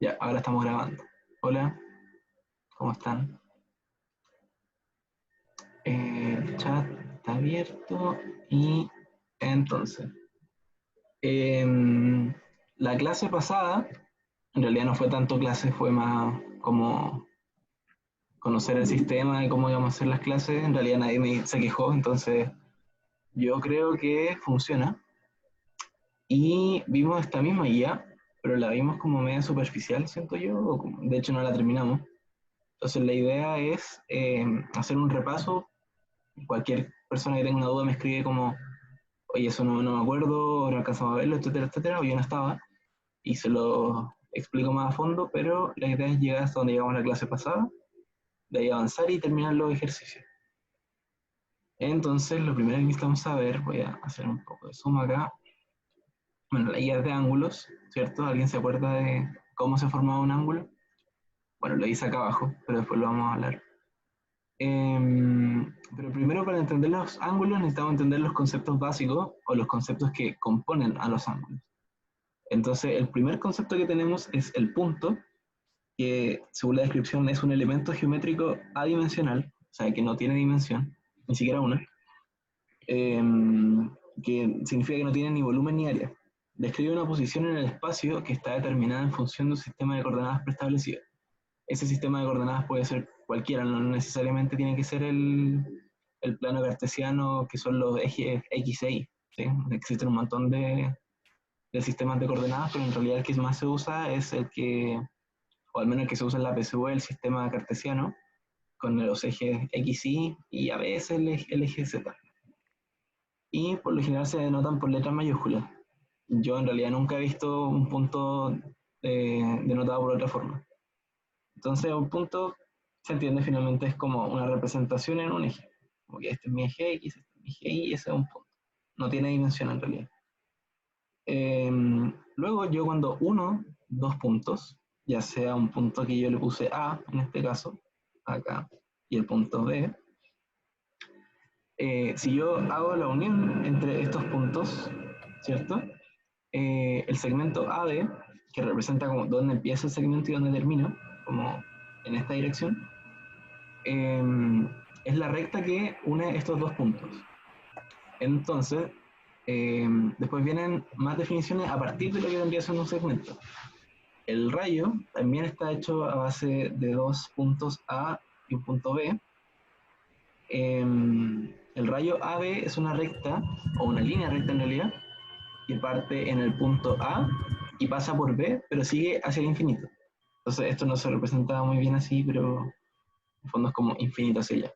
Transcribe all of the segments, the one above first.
Ya, ahora estamos grabando. Hola, ¿cómo están? El chat está abierto y entonces, em, la clase pasada, en realidad no fue tanto clase, fue más como conocer el sistema y cómo íbamos a hacer las clases. En realidad nadie se quejó, entonces yo creo que funciona. Y vimos esta misma guía, pero la vimos como media superficial, siento yo, de hecho no la terminamos. Entonces la idea es hacer un repaso. Cualquier persona que tenga una duda me escribe como, oye, eso no me acuerdo, no alcanzamos a verlo, etcétera, etcétera, o yo no estaba, y se lo explico más a fondo, pero la idea es llegar hasta donde llegamos la clase pasada, de ahí avanzar y terminar los ejercicios. Entonces, lo primero que necesitamos saber, voy a hacer un poco de zoom acá, bueno, la guía es de ángulos, ¿cierto? ¿Alguien se acuerda de cómo se formaba un ángulo? Bueno, lo hice acá abajo, pero después lo vamos a hablar. Pero primero para entender los ángulos necesitamos entender los conceptos básicos o los conceptos que componen a los ángulos. Entonces el primer concepto que tenemos es el punto, que según la descripción es un elemento geométrico adimensional, o sea que no tiene dimensión, ni siquiera una, que significa que no tiene ni volumen ni área. Describe una posición en el espacio que está determinada en función de un sistema de coordenadas preestablecido. Ese sistema de coordenadas puede ser cualquiera, no necesariamente tiene que ser el plano cartesiano, que son los ejes X e Y. ¿Sí? Existen un montón de sistemas de coordenadas, pero en realidad el que más se usa es el que, o al menos el que se usa en la PSU, el sistema cartesiano, con los ejes X, y a veces el eje Z. Y por lo general se denotan por letras mayúsculas. Yo en realidad nunca he visto un punto denotado por otra forma. Entonces, un punto se entiende finalmente es como una representación en un eje. Como que este es mi eje X, este es mi eje Y, ese es un punto. No tiene dimensión en realidad. Eh, Luego, yo cuando uno dos puntos, ya sea un punto que yo le puse A, en este caso, acá, y el punto B, si yo hago la unión entre estos puntos, ¿cierto? El segmento AD, que representa como dónde empieza el segmento y dónde termina, como en esta dirección, eh, es la recta que une estos dos puntos. Entonces, después vienen más definiciones a partir de lo que vendría siendo un segmento. El rayo también está hecho a base de dos puntos A y un punto B. El rayo AB es una recta, o una línea recta en realidad, que parte en el punto A y pasa por B, pero sigue hacia el infinito. Entonces esto no se representa muy bien así, pero en fondo es como infinito hacia allá.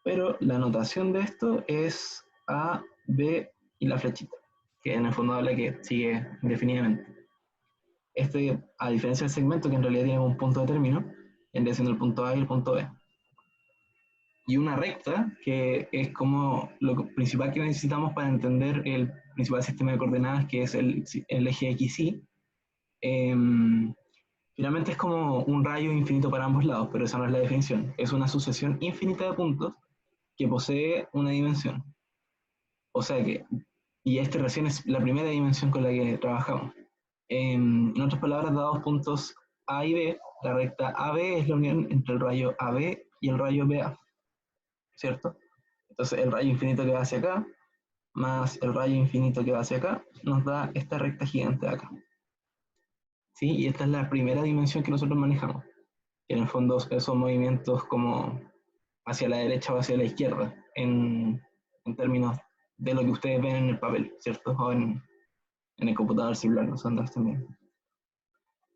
Pero la notación de esto es A, B y la flechita, que en el fondo habla que sigue indefinidamente. Este, a diferencia del segmento, que en realidad tiene un punto de término, vendría siendo el punto A y el punto B. Y una recta, que es como lo principal que necesitamos para entender el principal sistema de coordenadas, que es el eje XY. Eh, Finalmente es como un rayo infinito para ambos lados, pero esa no es la definición. Es una sucesión infinita de puntos que posee una dimensión. O sea que, y este recién es la primera dimensión con la que trabajamos. En otras palabras, dados puntos A y B, la recta AB es la unión entre el rayo AB y el rayo BA, ¿cierto? Entonces el rayo infinito que va hacia acá, más el rayo infinito que va hacia acá, nos da esta recta gigante de acá. ¿Sí? Y esta es la primera dimensión que nosotros manejamos, que en el fondo son movimientos como hacia la derecha o hacia la izquierda, en términos de lo que ustedes ven en el papel, ¿cierto? O en el computador celular, nosotros también.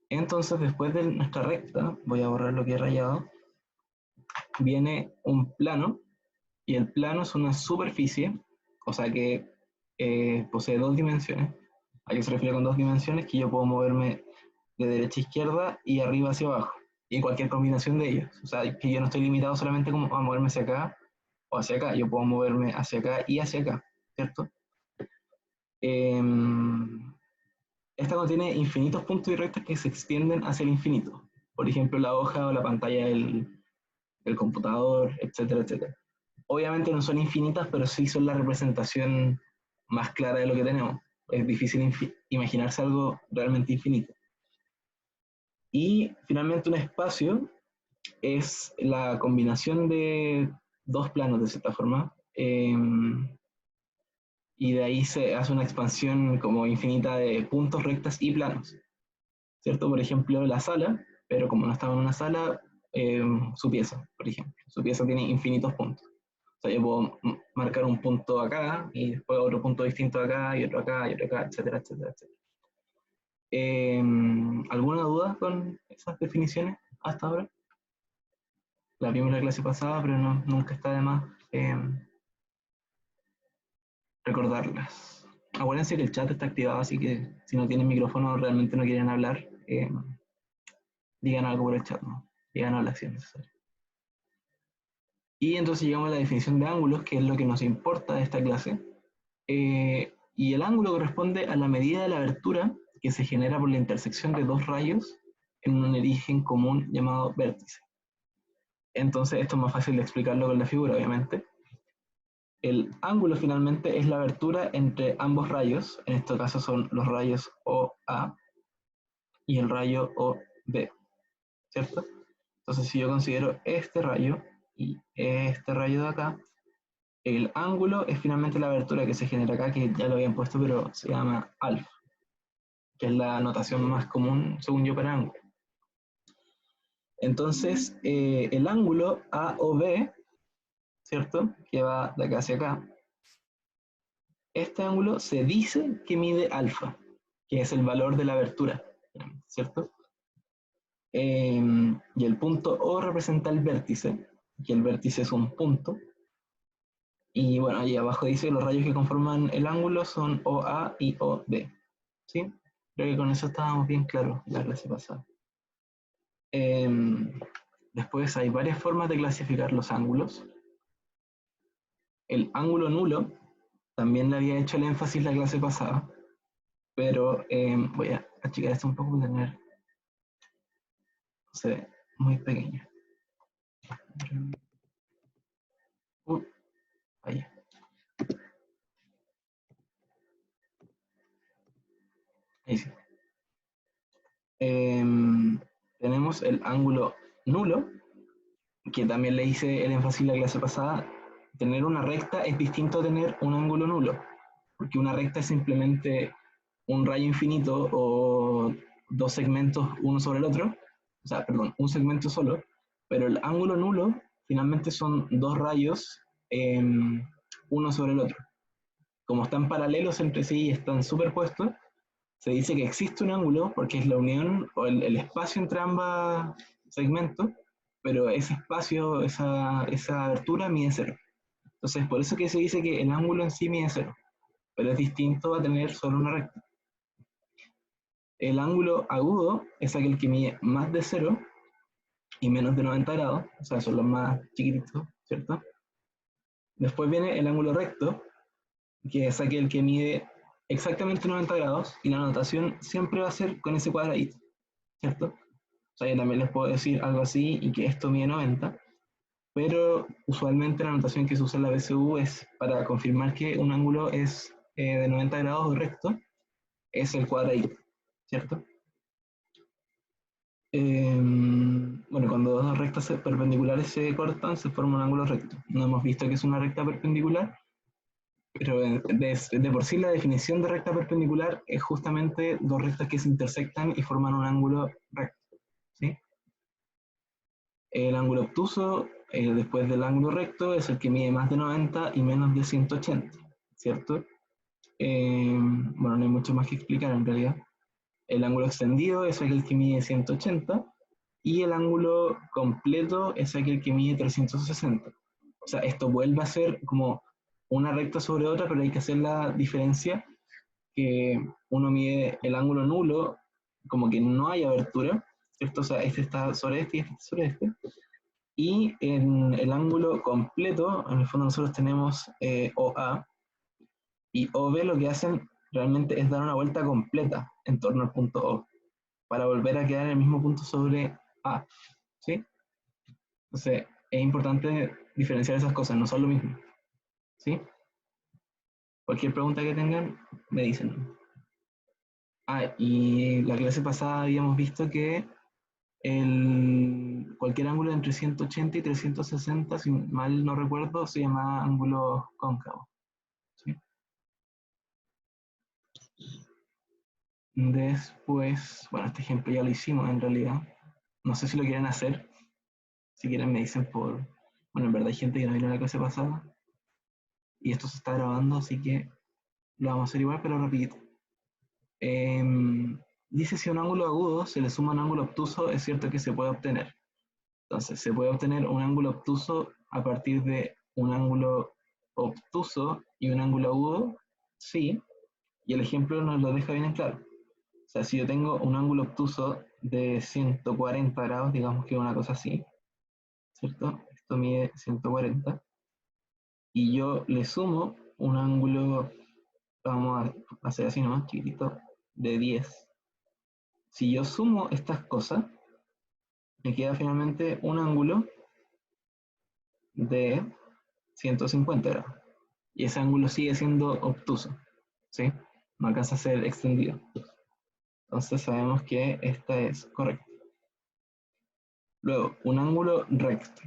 Entonces, después de nuestra recta, voy a borrar lo que he rayado, viene un plano, y el plano es una superficie, o sea que posee dos dimensiones. ¿A qué se refiere con dos dimensiones? Que yo puedo moverme de derecha a izquierda y arriba hacia abajo, y cualquier combinación de ellos. O sea, que yo no estoy limitado solamente como a moverme hacia acá o hacia acá, yo puedo moverme hacia acá y hacia acá, ¿cierto? Eh, Esta contiene infinitos puntos y rectas que se extienden hacia el infinito. Por ejemplo, la hoja o la pantalla del computador, etcétera, etcétera. Obviamente no son infinitas, pero sí son la representación más clara de lo que tenemos. Es difícil imaginarse algo realmente infinito. Y finalmente un espacio es la combinación de dos planos, de cierta forma, y de ahí se hace una expansión como infinita de puntos, rectas y planos, ¿cierto? Por ejemplo, la sala, pero como no estaba en una sala, su pieza, por ejemplo. Su pieza tiene infinitos puntos. O sea, yo puedo marcar un punto acá y después otro punto distinto acá y otro acá y otro acá, etcétera, etcétera, etcétera. ¿Alguna duda con esas definiciones hasta ahora? La vimos en la clase pasada, pero no, nunca está de más recordarlas. Acuérdense que el chat está activado, así que si no tienen micrófono, realmente no quieren hablar, digan algo por el chat, ¿no? Digan hola si es necesario. Y entonces llegamos a la definición de ángulos, que es lo que nos importa de esta clase. Y el ángulo corresponde a la medida de la abertura que se genera por la intersección de dos rayos en un origen común llamado vértice. Entonces esto es más fácil de explicarlo con la figura, obviamente. El ángulo finalmente es la abertura entre ambos rayos, en este caso son los rayos OA y el rayo OB, ¿cierto? Entonces si yo considero este rayo y este rayo de acá, el ángulo es finalmente la abertura que se genera acá, que ya lo habían puesto, pero se llama alfa, que es la notación más común, según yo, para ángulo. Entonces, el ángulo AOB, ¿cierto? Que va de acá hacia acá, este ángulo se dice que mide alfa, que es el valor de la abertura, ¿cierto? Y el punto O representa el vértice, que el vértice es un punto. Y bueno, ahí abajo dice que los rayos que conforman el ángulo son OA y OB. ¿Sí? Creo que con eso estábamos bien claros la clase pasada. Después hay varias formas de clasificar los ángulos. El ángulo nulo, también le había hecho el énfasis la clase pasada, pero voy a achicar esto un poco para tener, no sé, muy pequeño. Ahí. Ahí sí. Tenemos el ángulo nulo, que también le hice el énfasis la clase pasada. Tener una recta es distinto a tener un ángulo nulo, porque una recta es simplemente un rayo infinito o dos segmentos uno sobre el otro, o sea, perdón, un segmento solo, pero el ángulo nulo finalmente son dos rayos uno sobre el otro. Como están paralelos entre sí y están superpuestos, se dice que existe un ángulo porque es la unión o el espacio entre ambos segmentos, pero ese espacio, esa abertura mide cero. Entonces, por eso que se dice que el ángulo en sí mide cero, pero es distinto a tener solo una recta. El ángulo agudo es aquel que mide más de cero y menos de 90 grados, o sea, son los más chiquititos, ¿cierto? Después viene el ángulo recto, que es aquel que mide exactamente 90 grados y la notación siempre va a ser con ese cuadradito, ¿cierto? O sea, yo también les puedo decir algo así y que esto mide 90, pero usualmente la notación que se usa en la BCU es para confirmar que un ángulo es de 90 grados recto, es el cuadradito, ¿cierto? Bueno, cuando dos rectas perpendiculares se cortan, se forma un ángulo recto. No hemos visto que es una recta perpendicular, pero de por sí la definición de recta perpendicular es justamente dos rectas que se intersectan y forman un ángulo recto, ¿sí? El ángulo obtuso, después del ángulo recto, es el que mide más de 90 y menos de 180, ¿cierto? Bueno, no hay mucho más que explicar en realidad. El ángulo extendido es aquel que mide 180 y el ángulo completo es aquel que mide 360. O sea, esto vuelve a ser como una recta sobre otra, pero hay que hacer la diferencia que uno mide el ángulo nulo, como que no hay abertura, ¿cierto? O sea, este está sobre este y este está sobre este. Y en el ángulo completo, en el fondo nosotros tenemos OA y OB, lo que hacen realmente es dar una vuelta completa en torno al punto O, para volver a quedar en el mismo punto sobre A, ¿sí? Entonces, es importante diferenciar esas cosas, no son lo mismo, ¿sí? Cualquier pregunta que tengan, me dicen. Ah, y la clase pasada habíamos visto que Cualquier ángulo entre 180 y 360, si mal no recuerdo, se llama ángulo cóncavo. ¿Sí? Después, bueno, este ejemplo ya lo hicimos en realidad. No sé si lo quieren hacer. Si quieren me dicen por... Bueno, en verdad hay gente que no vino a la clase pasada. Y esto se está grabando, así que lo vamos a hacer igual, pero rapidito. Dice si a un ángulo agudo se le suma un ángulo obtuso, es cierto que se puede obtener. Entonces, se puede obtener un ángulo obtuso a partir de un ángulo obtuso y un ángulo agudo, sí, y el ejemplo nos lo deja bien en claro. O sea, si yo tengo un ángulo obtuso de 140 grados, digamos que una cosa así, ¿cierto? Esto mide 140, y yo le sumo un ángulo, vamos a hacer así nomás, chiquitito, de 10. Si yo sumo estas cosas, me queda finalmente un ángulo de 150 grados. Y ese ángulo sigue siendo obtuso, ¿sí? No alcanza a ser extendido. Entonces sabemos que esta es correcta. Luego, un ángulo recto.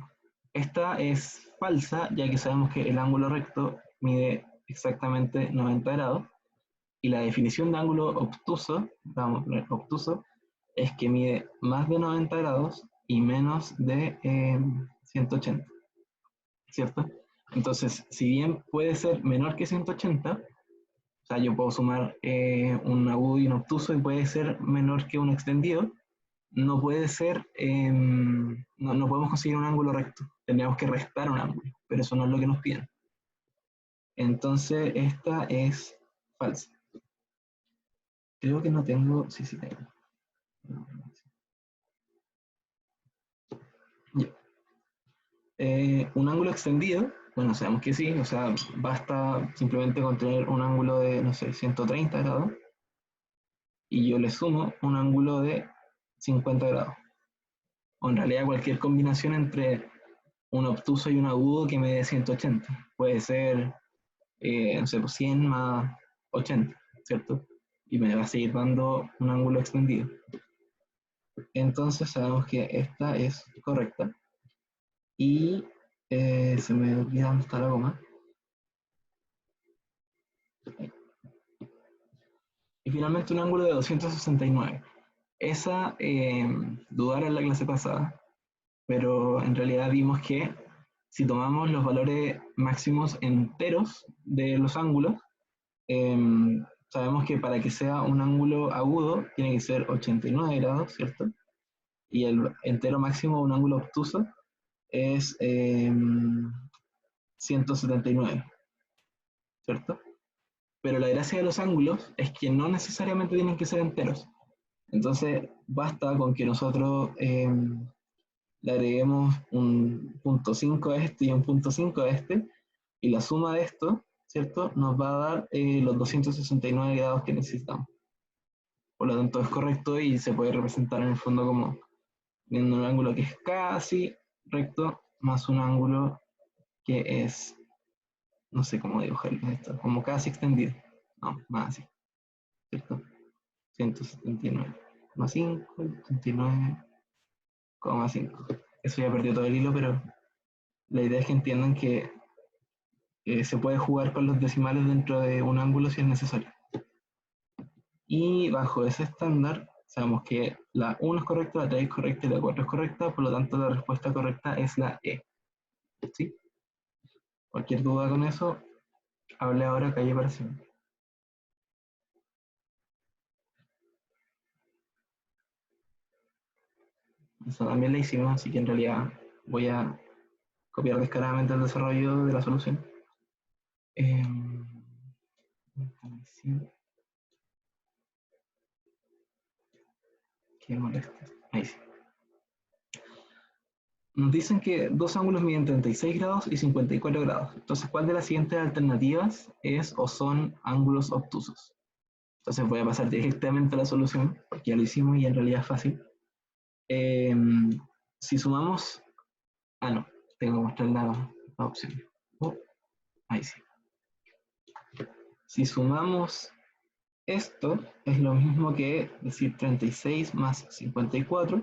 Esta es falsa, ya que sabemos que el ángulo recto mide exactamente 90 grados. Y la definición de ángulo obtuso, vamos a poner obtuso, es que mide más de 90 grados y menos de 180, ¿cierto? Entonces, si bien puede ser menor que 180, o sea, yo puedo sumar un agudo y un obtuso y puede ser menor que un extendido, no puede ser, no podemos conseguir un ángulo recto, tendríamos que restar un ángulo, pero eso no es lo que nos piden. Entonces, esta es falsa. Creo que no tengo, sí tengo. Un ángulo extendido, bueno, sabemos que sí, o sea, basta simplemente con tener un ángulo de, no sé, 130 grados y yo le sumo un ángulo de 50 grados. O en realidad cualquier combinación entre un obtuso y un agudo que me dé 180. Puede ser, no sé, 100 más 80, ¿cierto? Y me va a seguir dando un ángulo extendido. Entonces sabemos que esta es correcta. Y se me olvida dónde está la goma. Y finalmente un ángulo de 269. Esa dudaron en la clase pasada, pero en realidad vimos que si tomamos los valores máximos enteros de los ángulos, eh, sabemos que para que sea un ángulo agudo tiene que ser 89 grados, ¿cierto? Y el entero máximo de un ángulo obtuso es 179, ¿cierto? Pero la gracia de los ángulos es que no necesariamente tienen que ser enteros. Entonces, basta con que nosotros le agreguemos un punto 5 a este y un punto 5 a este, y la suma de esto, ¿cierto? Nos va a dar los 269 grados que necesitamos. Por lo tanto, es correcto y se puede representar en el fondo como viendo un ángulo que es casi recto más un ángulo que es, no sé cómo dibujarlo esto, como casi extendido. No, más así, ¿cierto? 179,5, 79,5. Eso ya perdió todo el hilo, pero la idea es que entiendan que se puede jugar con los decimales dentro de un ángulo si es necesario. Y bajo ese estándar, sabemos que la 1 es correcta, la 3 es correcta y la 4 es correcta, por lo tanto la respuesta correcta es la E. ¿Sí? Cualquier duda con eso, hable ahora, calle para siempre. Eso también la hicimos, así que en realidad voy a copiar descaradamente el desarrollo de la solución. Eh, qué molesto. Ahí sí. Nos dicen que dos ángulos miden 36 grados y 54 grados. Entonces, ¿cuál de las siguientes alternativas es o son ángulos obtusos? Entonces voy a pasar directamente a la solución, porque ya lo hicimos y en realidad es fácil. Eh, si sumamos... Ah, no, tengo que mostrar la opción. Oh, ahí sí. Si sumamos esto, es lo mismo que decir 36 más 54,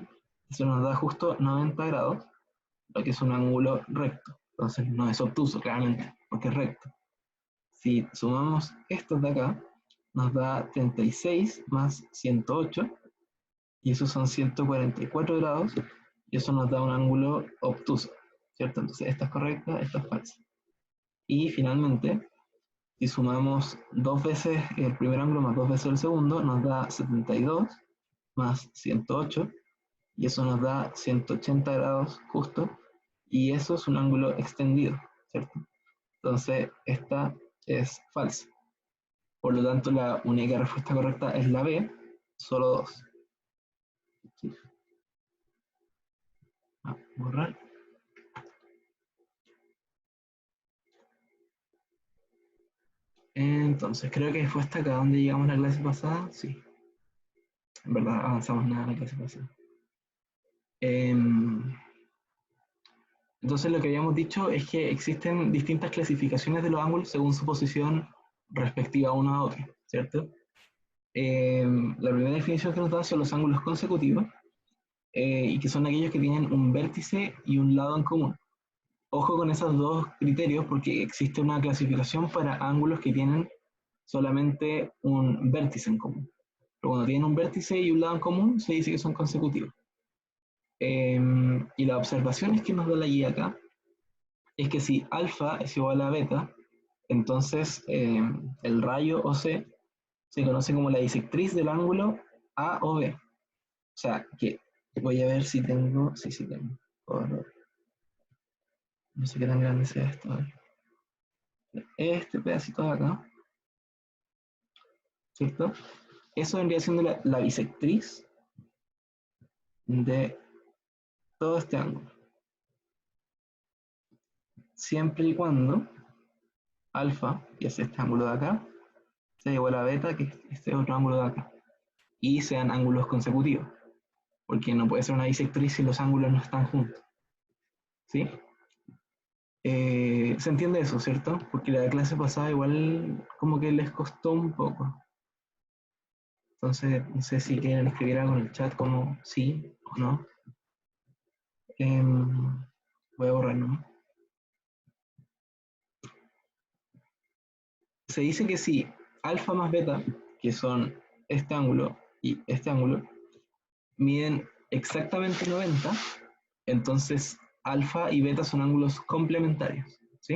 Eso nos da justo 90 grados, lo que es un ángulo recto. Entonces no es obtuso, claramente, porque es recto. Si sumamos estos de acá, nos da 36 más 108, y esos son 144 grados, y eso nos da un ángulo obtuso, ¿cierto? Entonces esta es correcta, esta es falsa. Y finalmente, si sumamos dos veces el primer ángulo más dos veces el segundo, nos da 72 más 108, y eso nos da 180 grados justo, y eso es un ángulo extendido, ¿cierto? Entonces esta es falsa. Por lo tanto, la única respuesta correcta es la B, solo dos. ¿Sí? Borrar. Entonces, creo que fue hasta acá donde llegamos la clase pasada. Sí, en verdad avanzamos nada en la clase pasada. Entonces, lo que habíamos dicho es que existen distintas clasificaciones de los ángulos según su posición respectiva uno a otro, ¿cierto? La primera definición que nos dan son los ángulos consecutivos, y que son aquellos que tienen un vértice y un lado en común. Ojo con esos dos criterios porque existe una clasificación para ángulos que tienen solamente un vértice en común. Pero cuando tienen un vértice y un lado en común, se dice que son consecutivos. Y las observaciones que nos da la guía acá es que si alfa es igual a beta, entonces el rayo OC se conoce como la disectriz del ángulo A o B. O sea, que voy a ver si tengo, sí tengo. No sé qué tan grande sea esto. Este pedacito de acá, ¿cierto? Eso vendría siendo la bisectriz de todo este ángulo. Siempre y cuando alfa, que es este ángulo de acá, sea igual a beta, que es este otro ángulo de acá. Y sean ángulos consecutivos. Porque no puede ser una bisectriz si los ángulos no están juntos. ¿Sí? Se entiende eso, ¿cierto? Porque la clase pasada igual como que les costó un poco. Entonces, no sé si quieren escribir algo en el chat como sí o no. Voy a borrar, ¿no? Se dice que si alfa más beta, que son este ángulo y este ángulo, miden exactamente 90, entonces alfa y beta son ángulos complementarios, ¿sí?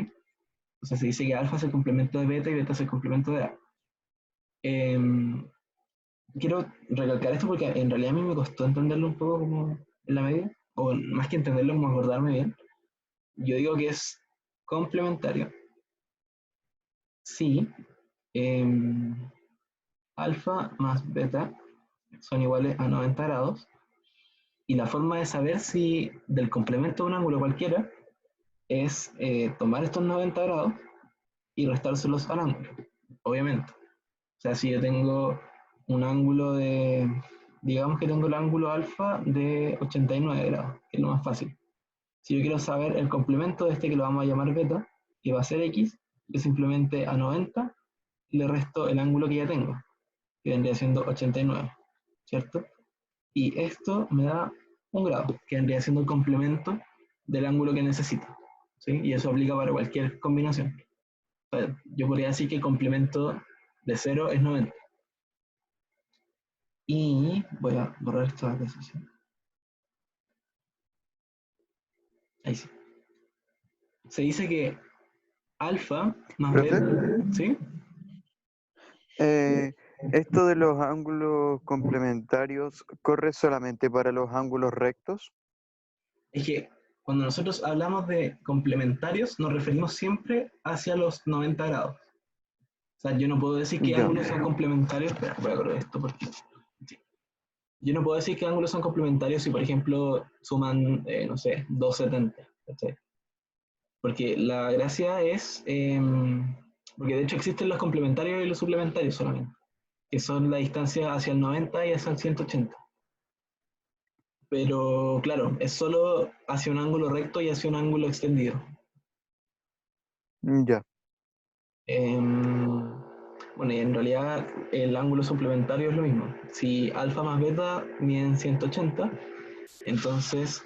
Entonces se dice que alfa es el complemento de beta y beta es el complemento de A. Quiero recalcar esto porque en realidad a mí me costó entenderlo un poco como en la medida, o más que entenderlo, como acordarme bien. Yo digo que es complementario si alfa más beta son iguales a 90 grados, y la forma de saber si del complemento de un ángulo cualquiera es tomar estos 90 grados y restárselos al ángulo, obviamente. O sea, si yo tengo un ángulo de, digamos que tengo el ángulo alfa de 89 grados, que es lo más fácil. Si yo quiero saber el complemento de este, que lo vamos a llamar beta, que va a ser x, yo simplemente a 90 le resto el ángulo que ya tengo, que vendría siendo 89, ¿cierto? Y esto me da un grado, que vendría siendo el complemento del ángulo que necesito, ¿sí? Y eso aplica para cualquier combinación. O sea, yo podría decir que el complemento de 0 es 90. Y voy a borrar esto de acá, ¿sí? Ahí sí. Se dice que alfa más Profe, beta, ¿sí? esto de los ángulos complementarios corre solamente para los ángulos rectos. Es que cuando nosotros hablamos de complementarios, nos referimos siempre hacia los 90 grados. O sea, yo no puedo decir qué Ya, ángulos son complementarios. Espera, voy a correr esto porque. Sí. Yo no puedo decir qué ángulos son complementarios si, por ejemplo, suman, no sé, 270. ¿Cachai? Porque la gracia es. Porque de hecho existen los complementarios y los suplementarios solamente, que son la distancia hacia el 90 y hacia el 180. Pero claro, es solo hacia un ángulo recto y hacia un ángulo extendido. ya, Bueno, y en realidad el ángulo suplementario es lo mismo. Si alfa más beta miden 180, Entonces,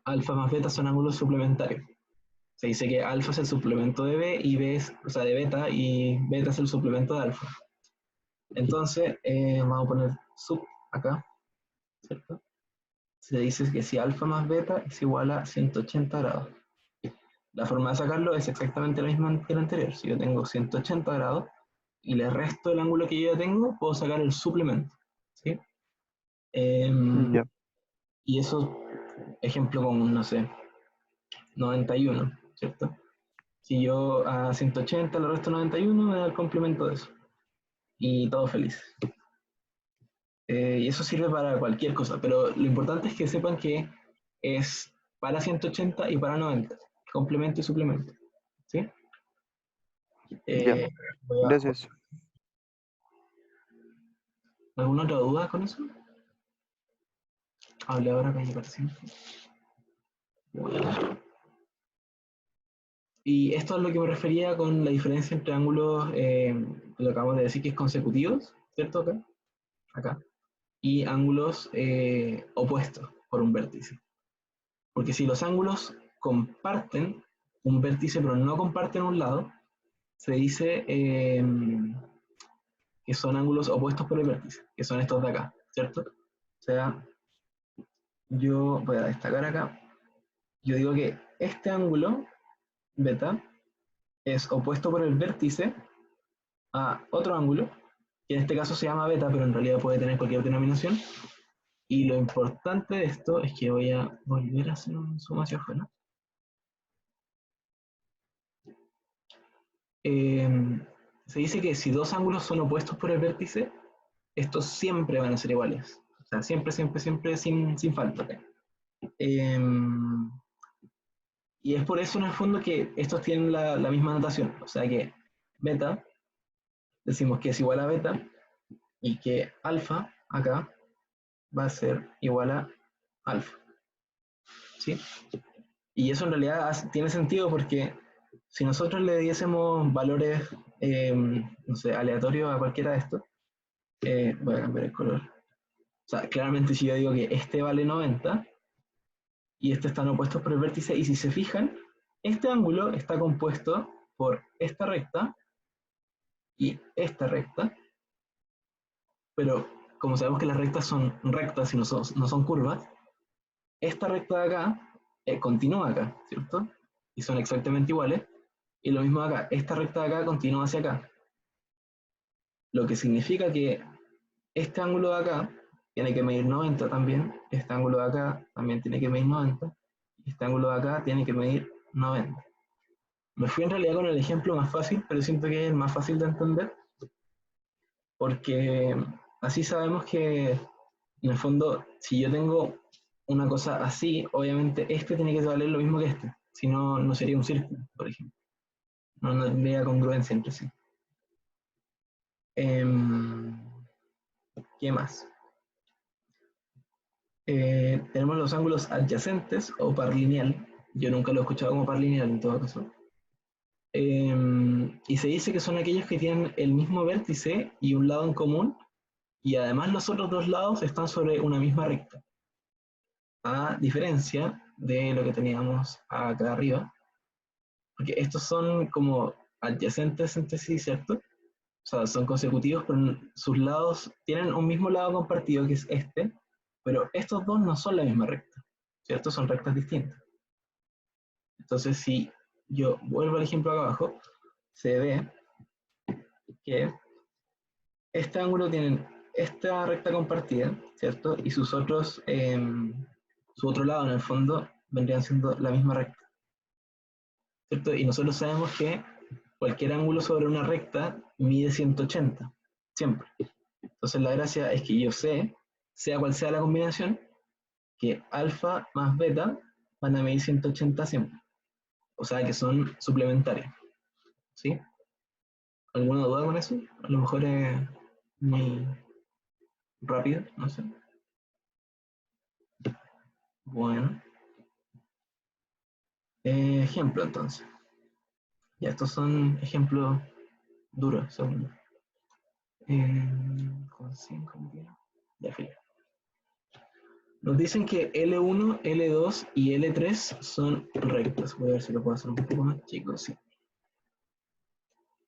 alfa más beta son ángulos suplementarios. Se dice que alfa es el suplemento de B y B es, o sea, de beta, y beta es el suplemento de alfa. Entonces, vamos a poner sub acá, ¿cierto? Se dice que si alfa más beta es igual a 180 grados. La forma de sacarlo es exactamente la misma que la anterior. Si yo tengo 180 grados y le resto el ángulo que yo ya tengo, puedo sacar el suplemento, ¿sí? Ya. Y eso, ejemplo con, no sé, 91, ¿cierto? Si yo a 180 le resto 91, me da el complemento de eso. Y todo feliz. Y eso sirve para cualquier cosa, pero lo importante es que sepan que es para 180 y para 90, complemento y suplemento, ¿sí? Ya. Eh, Gracias. ¿Alguna otra duda con eso? Hable ahora con mi paciente. Bueno. Y esto es lo que me refería con la diferencia entre ángulos, lo acabamos de decir que es consecutivos, ¿cierto? Acá. Y ángulos opuestos por un vértice. Porque si los ángulos comparten un vértice pero no comparten un lado, se dice que son ángulos opuestos por el vértice, que son estos de acá, ¿cierto? O sea, yo voy a destacar acá, yo digo que este ángulo, beta, es opuesto por el vértice a otro ángulo, que en este caso se llama beta, pero en realidad puede tener cualquier denominación. Y lo importante de esto es que voy a volver a hacer un zoom hacia afuera. Se dice que si dos ángulos son opuestos por el vértice, estos siempre van a ser iguales. O sea, siempre, siempre, siempre, sin falta. Y es por eso en el fondo que estos tienen la misma notación. O sea que beta, decimos que es igual a beta, y que alfa, acá, va a ser igual a alfa. ¿Sí? Y eso en realidad tiene sentido porque si nosotros le diésemos valores, no sé, aleatorios a cualquiera de estos, voy a cambiar el color. O sea, claramente si yo digo que este vale 90 y este están opuestos por el vértice, y si se fijan, este ángulo está compuesto por esta recta y esta recta, pero como sabemos que las rectas son rectas y no son curvas, esta recta de acá continúa acá, ¿cierto? Y son exactamente iguales. Y lo mismo acá, esta recta de acá continúa hacia acá. Lo que significa que este ángulo de acá tiene que medir 90 también, este ángulo de acá también tiene que medir 90, y este ángulo de acá tiene que medir 90. Me fui en realidad con el ejemplo más fácil, pero siento que es el más fácil de entender, porque así sabemos que en el fondo, si yo tengo una cosa así, obviamente este tiene que valer lo mismo que este, si no, no sería un círculo, por ejemplo. No tendría congruencia entre sí. ¿Qué más? Tenemos los ángulos adyacentes o par lineal. Yo nunca lo he escuchado como par lineal en todo caso. Y se dice que son aquellos que tienen el mismo vértice y un lado en común, y además los otros dos lados están sobre una misma recta. A diferencia de lo que teníamos acá arriba, porque estos son como adyacentes entre sí, ¿cierto? O sea, son consecutivos, pero sus lados tienen un mismo lado compartido, que es este, pero estos dos no son la misma recta, ¿cierto? Son rectas distintas. Entonces, si yo vuelvo al ejemplo acá abajo, se ve que este ángulo tiene esta recta compartida, ¿cierto? Y su otro lado en el fondo vendrían siendo la misma recta, ¿cierto? Y nosotros sabemos que cualquier ángulo sobre una recta mide 180, siempre. Entonces la gracia es que yo sé, sea cual sea la combinación, que alfa más beta van a medir 180 siempre. O sea que son suplementarios. ¿Sí? ¿Alguna duda con eso? A lo mejor es muy rápido, no sé. Bueno. Ejemplo entonces. Ya estos son ejemplos duros, según. Con 5, ya filo. Nos dicen que L1, L2 y L3 son rectas. Voy a ver si lo puedo hacer un poco más chico, sí.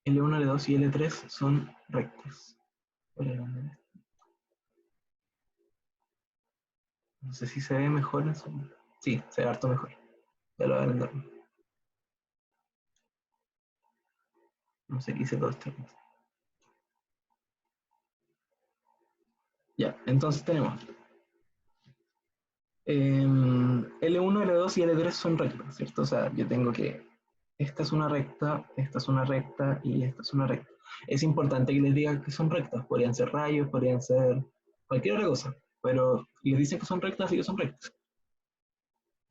L1, L2 y L3 son rectas. No sé si se ve mejor en su... Sí, se ve harto mejor. Ya lo voy a agrandar. No sé qué hice todo esto. Ya, entonces tenemos L1, L2 y L3 son rectas, ¿cierto? O sea, yo tengo que esta es una recta, esta es una recta y esta es una recta. Es importante que les diga que son rectas. Podrían ser rayos, podrían ser cualquier otra cosa, pero les dicen que son rectas, así que son rectas.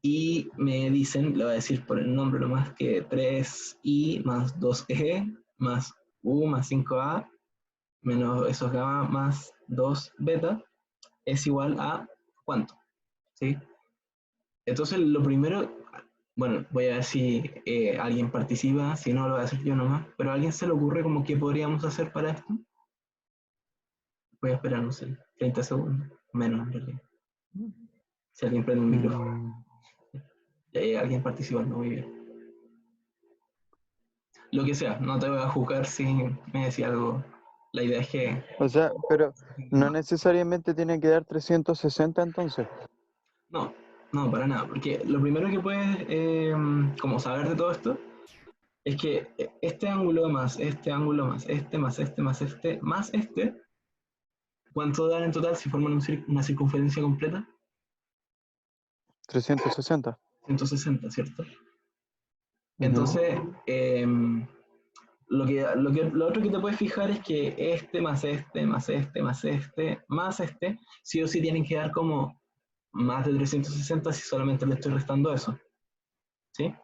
Y me dicen, le voy a decir por el nombre nomás, que 3i más 2e más u más 5a menos esos gamma más 2 beta es igual a ¿cuánto? ¿Sí? Entonces, lo primero, bueno, voy a ver si alguien participa, si no lo voy a hacer yo nomás, pero a alguien se le ocurre como qué podríamos hacer para esto. Voy a esperar, no sé, 30 segundos, menos en realidad. Si alguien prende un micrófono. Y ahí alguien participa, no muy bien. Lo que sea, no te voy a juzgar si me decía algo. La idea es que... O sea, pero no necesariamente tiene que dar 360 entonces. No, no, para nada, porque lo primero que puedes como saber de todo esto es que este ángulo más este ángulo más este más este más este más este, ¿cuánto dan en total si forman una circunferencia completa? 360. 160, ¿cierto? Ujú. Entonces, lo otro que te puedes fijar es que este más este más este más este más este, sí o sí tienen que dar como más de 360 si solamente le estoy restando eso, ¿sí?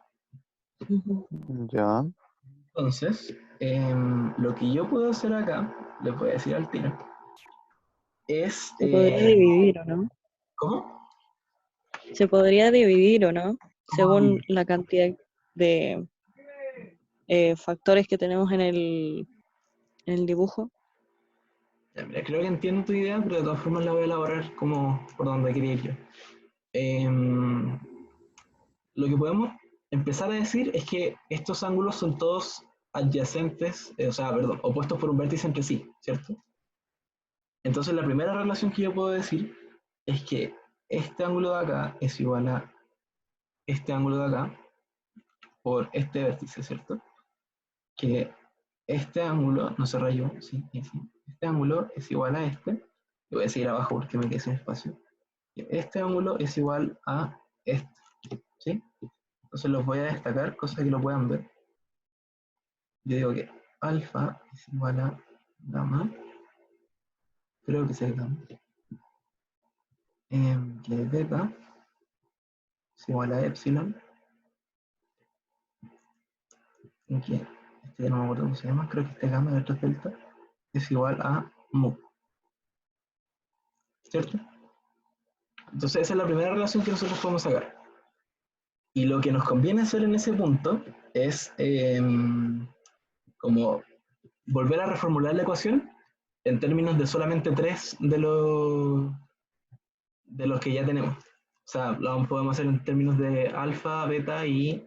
Ujú. Ya. Entonces, lo que yo puedo hacer acá, les voy a decir al tiro, es... Se podría dividir, ¿o no? ¿cómo? Se podría dividir, ¿o no? ¿Cómo? Según la cantidad de factores que tenemos en el dibujo. Ya, mira, creo que entiendo tu idea, pero de todas formas la voy a elaborar como por donde quería ir yo. Em, lo que podemos empezar a decir es que estos ángulos son todos adyacentes, o sea, perdón, opuestos por un vértice entre sí, ¿cierto? Entonces la primera relación que yo puedo decir es que este ángulo de acá es igual a este ángulo de acá por este vértice, ¿cierto? Que este ángulo, no se rayó, sí, sí, este ángulo es igual a este, y voy a seguir abajo porque me quedé sin espacio. Este ángulo es igual a este, ¿sí? Entonces los voy a destacar, cosa que lo puedan ver. Yo digo que alfa es igual a gamma, creo que es el gamma, que beta es igual a epsilon, y que este ya no me acuerdo cómo se llama, creo que este gamma de otro delta es igual a mu, ¿cierto? Entonces esa es la primera relación que nosotros podemos sacar. Y lo que nos conviene hacer en ese punto es como volver a reformular la ecuación en términos de solamente tres de los que ya tenemos. O sea, lo podemos hacer en términos de alfa, beta y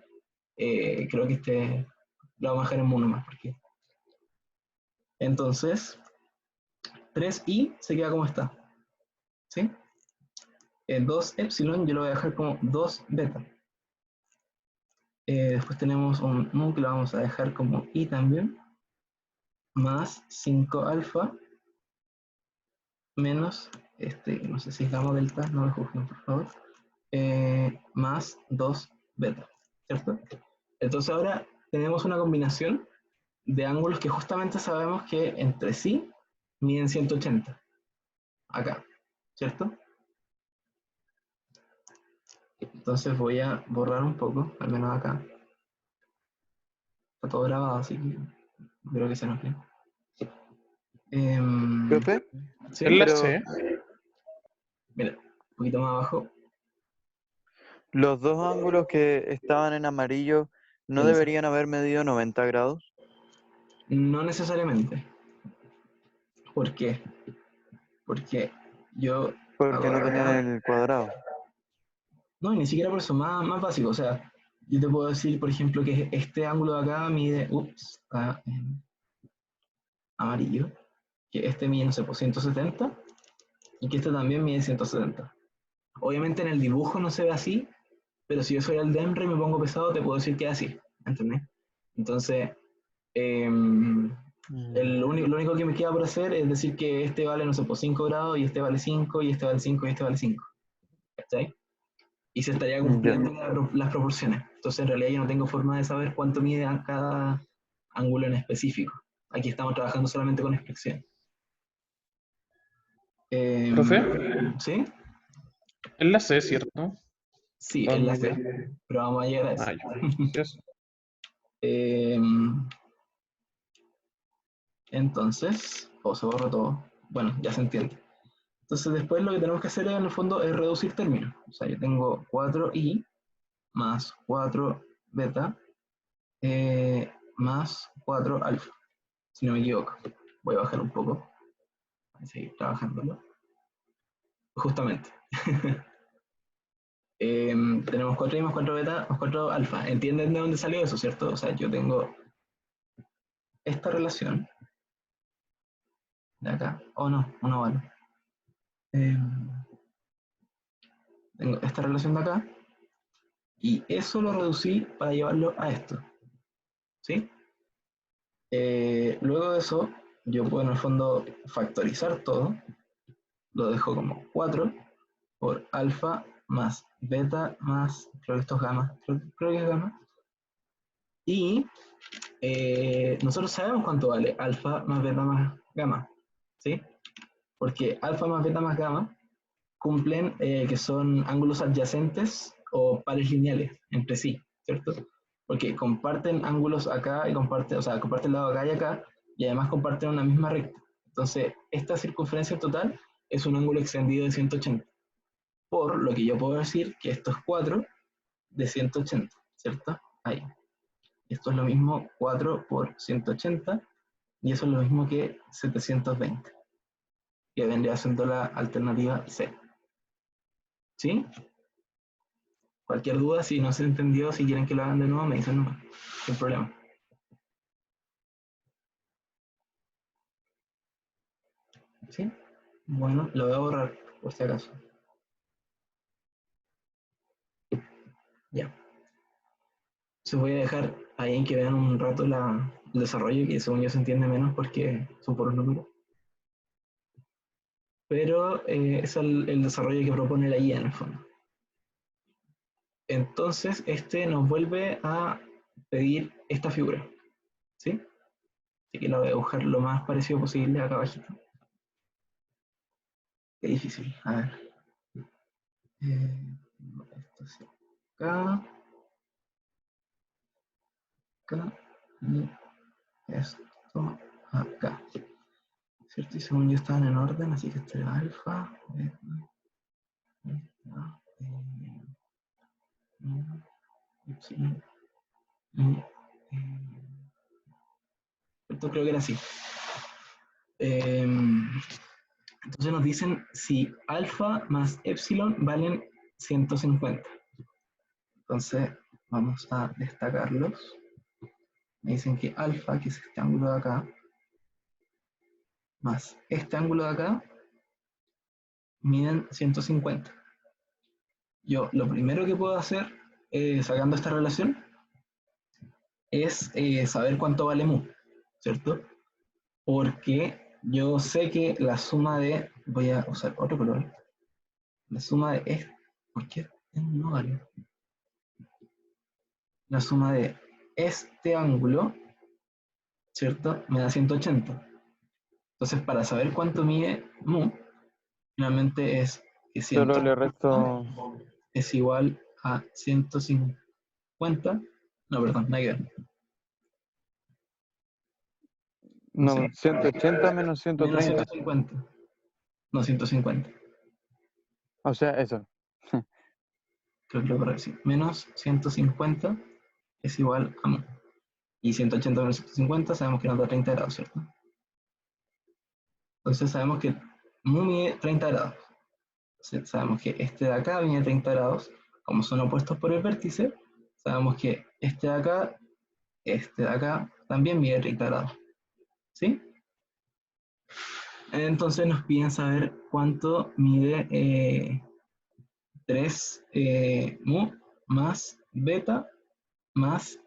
creo que este lo vamos a dejar en mono más. Porque... Entonces, 3i se queda como está. ¿Sí? 2 epsilon yo lo voy a dejar como 2 beta. Después tenemos un mu que lo vamos a dejar como i también. Más 5 alfa menos, no sé si es gamma o delta, no me juzguen por favor, más 2 beta, ¿cierto? Entonces ahora tenemos una combinación de ángulos que justamente sabemos que entre sí miden 180, acá, ¿cierto? Entonces voy a borrar un poco, al menos acá. Está todo grabado, así que creo que se nos ve. Profe, ¿Sí? Es la pero C. Mira, un poquito más abajo. los dos ángulos que estaban en amarillo no Esa. deberían haber medido 90 grados. No necesariamente. ¿Por qué? Porque yo Porque no tenían el cuadrado. No, ni siquiera por eso, más básico. O sea, yo te puedo decir, por ejemplo, que este ángulo de acá mide, está en amarillo, que este mide, no sé, por 170 y que este también mide 170. Obviamente en el dibujo no se ve así, pero si yo soy el DEMRE y me pongo pesado, te puedo decir que es así, ¿entendés? Entonces, lo único que me queda por hacer es decir que este vale, no sé, por 5 grados, y este vale 5 y este vale 5 y este vale 5. ¿Cachai? Y se estaría Ya. cumpliendo las proporciones. Entonces, en realidad, yo no tengo forma de saber cuánto mide cada ángulo en específico. Aquí estamos trabajando solamente con expresión. Profe, ¿Sí? es la C, ¿cierto? Sí, Para es la mi C. idea. Pero vamos a llegar a eso. Ah, ya. Sí, eso. Entonces, se borra todo. Bueno, ya se entiende. Entonces, después lo que tenemos que hacer en el fondo es reducir términos. O sea, yo tengo 4i más 4 beta más 4 alfa, si no me equivoco. Voy a bajar un poco, a seguir trabajándolo. Justamente. Tenemos 4i más 4 beta más 4 alfa. ¿Entienden de dónde salió eso, cierto? O sea, yo tengo esta relación de acá. Oh, no vale. Tengo esta relación de acá. Y eso lo reducí para llevarlo a esto. ¿Sí? Luego de eso, yo puedo en el fondo factorizar todo. Lo dejo como 4 por alfa más beta más, creo que esto es gamma, creo que es gamma. Y nosotros sabemos cuánto vale alfa más beta más gamma, ¿sí? Porque alfa más beta más gamma cumplen que son ángulos adyacentes o pares lineales entre sí, ¿cierto? Porque comparten ángulos acá y comparten, o sea, comparten lado acá y acá, y además comparten una misma recta. Entonces, esta circunferencia total es un ángulo extendido de 180. Por lo que yo puedo decir que esto es 4 de 180, ¿cierto? Ahí. Esto es lo mismo 4 por 180, y eso es lo mismo que 720, que vendría siendo la alternativa C. ¿Sí? Cualquier duda, si no se entendió, si quieren que lo hagan de nuevo, me dicen nomás, sin problema. ¿Sí? Bueno, lo voy a borrar, por si acaso. Ya. Se voy a dejar ahí en que vean un rato el desarrollo, que según yo se entiende menos porque son puros números. Pero es el desarrollo que propone la IA en el fondo. Entonces, este nos vuelve a pedir esta figura, ¿sí? Así que la voy a dibujar lo más parecido posible acá abajito. Qué difícil, a ver. Esto sí. Acá, acá y esto acá. ¿Cierto? Y según yo estaban en orden, así que esto era alfa, beta, epsilon, y esto creo que era así. Entonces nos dicen si alfa más epsilon valen 150. Entonces vamos a destacarlos. Me dicen que alfa, que es este ángulo de acá, más este ángulo de acá, miden 150. Yo lo primero que puedo hacer, sacando esta relación, es saber cuánto vale mu, ¿cierto? Porque yo sé que la suma de, voy a usar otro color, la suma de este, ¿por qué no vale? La suma de este ángulo, ¿cierto? Me da 180. Entonces, para saber cuánto mide mu, finalmente es que Solo le 180 resto. es igual a 150. No, perdón, nada que ver. No sé. No, 180 menos Menos 130. 150. No, 150. O sea, eso. Creo que lo correcto, sí. Menos 150 es igual a mu. Y 180 menos 150 sabemos que nos da 30 grados, ¿cierto? Entonces sabemos que mu mide 30 grados. Entonces, sabemos que este de acá viene 30 grados, como son opuestos por el vértice, sabemos que este de acá también mide 30 grados, ¿sí? Entonces nos piden saber cuánto mide 3 mu más beta más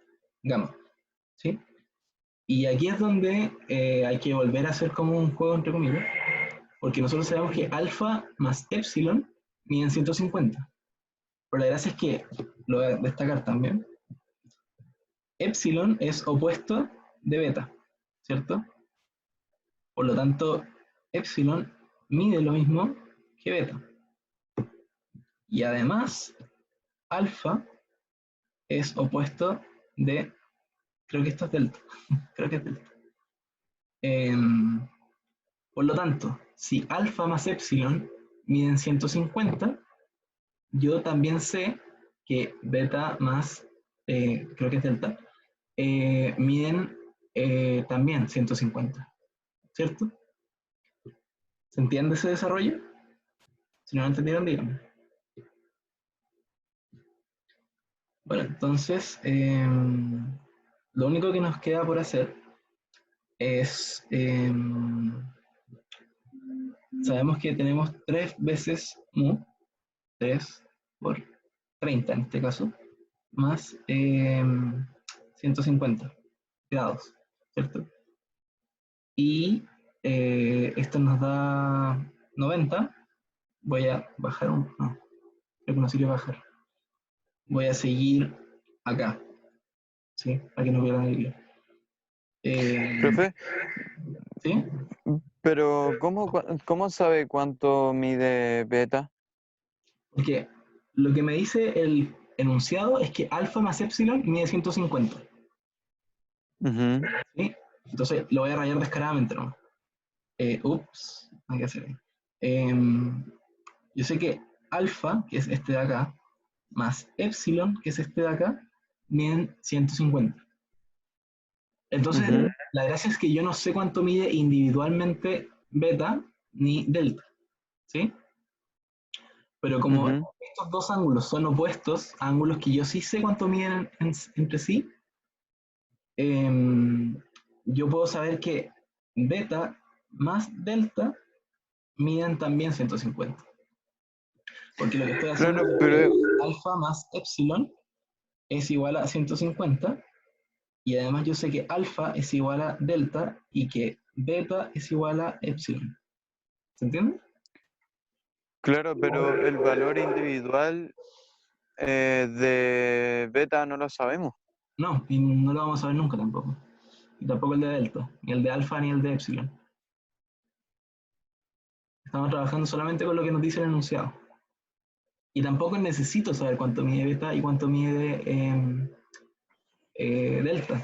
gamma, ¿sí? Y aquí es donde hay que volver a hacer como un juego entre comillas, porque nosotros sabemos que alfa más epsilon miden 150. Pero la gracia es que, lo voy a destacar también, epsilon es opuesto de beta, ¿cierto? Por lo tanto, epsilon mide lo mismo que beta. Y además, alfa es opuesto de, creo que esto es delta, creo que es delta. Por lo tanto, si alfa más epsilon miden 150, yo también sé que beta más, creo que es delta, miden también 150, ¿cierto? ¿Se entiende ese desarrollo? Si no lo entendieron, díganme. Bueno, entonces, lo único que nos queda por hacer es, sabemos que tenemos 3 veces mu, 3 por 30 en este caso, más 150 grados, ¿cierto? Y esto nos da 90. Voy a bajar no, creo que no sirve bajar. Voy a seguir acá, ¿sí? Para que no pierdan el hilo. Profe, ¿Sí? pero ¿cómo sabe cuánto mide beta? Porque lo que me dice el enunciado es que alfa más epsilon mide 150, Ujú. ¿sí? Entonces lo voy a rayar descaradamente, ¿no? Ups, hay que hacer ahí. Yo sé que alfa, que es este de acá, más epsilon, que es este de acá, miden 150. Entonces, Ujú. la gracia es que yo no sé cuánto mide individualmente beta ni delta, ¿sí? Pero como Ujú. estos dos ángulos son opuestos a ángulos que yo sí sé cuánto miden entre sí, yo puedo saber que beta más delta miden también 150. Porque lo que estoy haciendo Claro, es que pero alfa más epsilon es igual a 150, y además yo sé que alfa es igual a delta y que beta es igual a epsilon. ¿Se entiende? claro, el valor individual de beta no lo sabemos. No, y no lo vamos a ver nunca tampoco. Y tampoco el de delta, ni el de alfa, ni el de epsilon. Estamos trabajando solamente con lo que nos dice el enunciado. Y tampoco necesito saber cuánto mide beta y cuánto mide delta,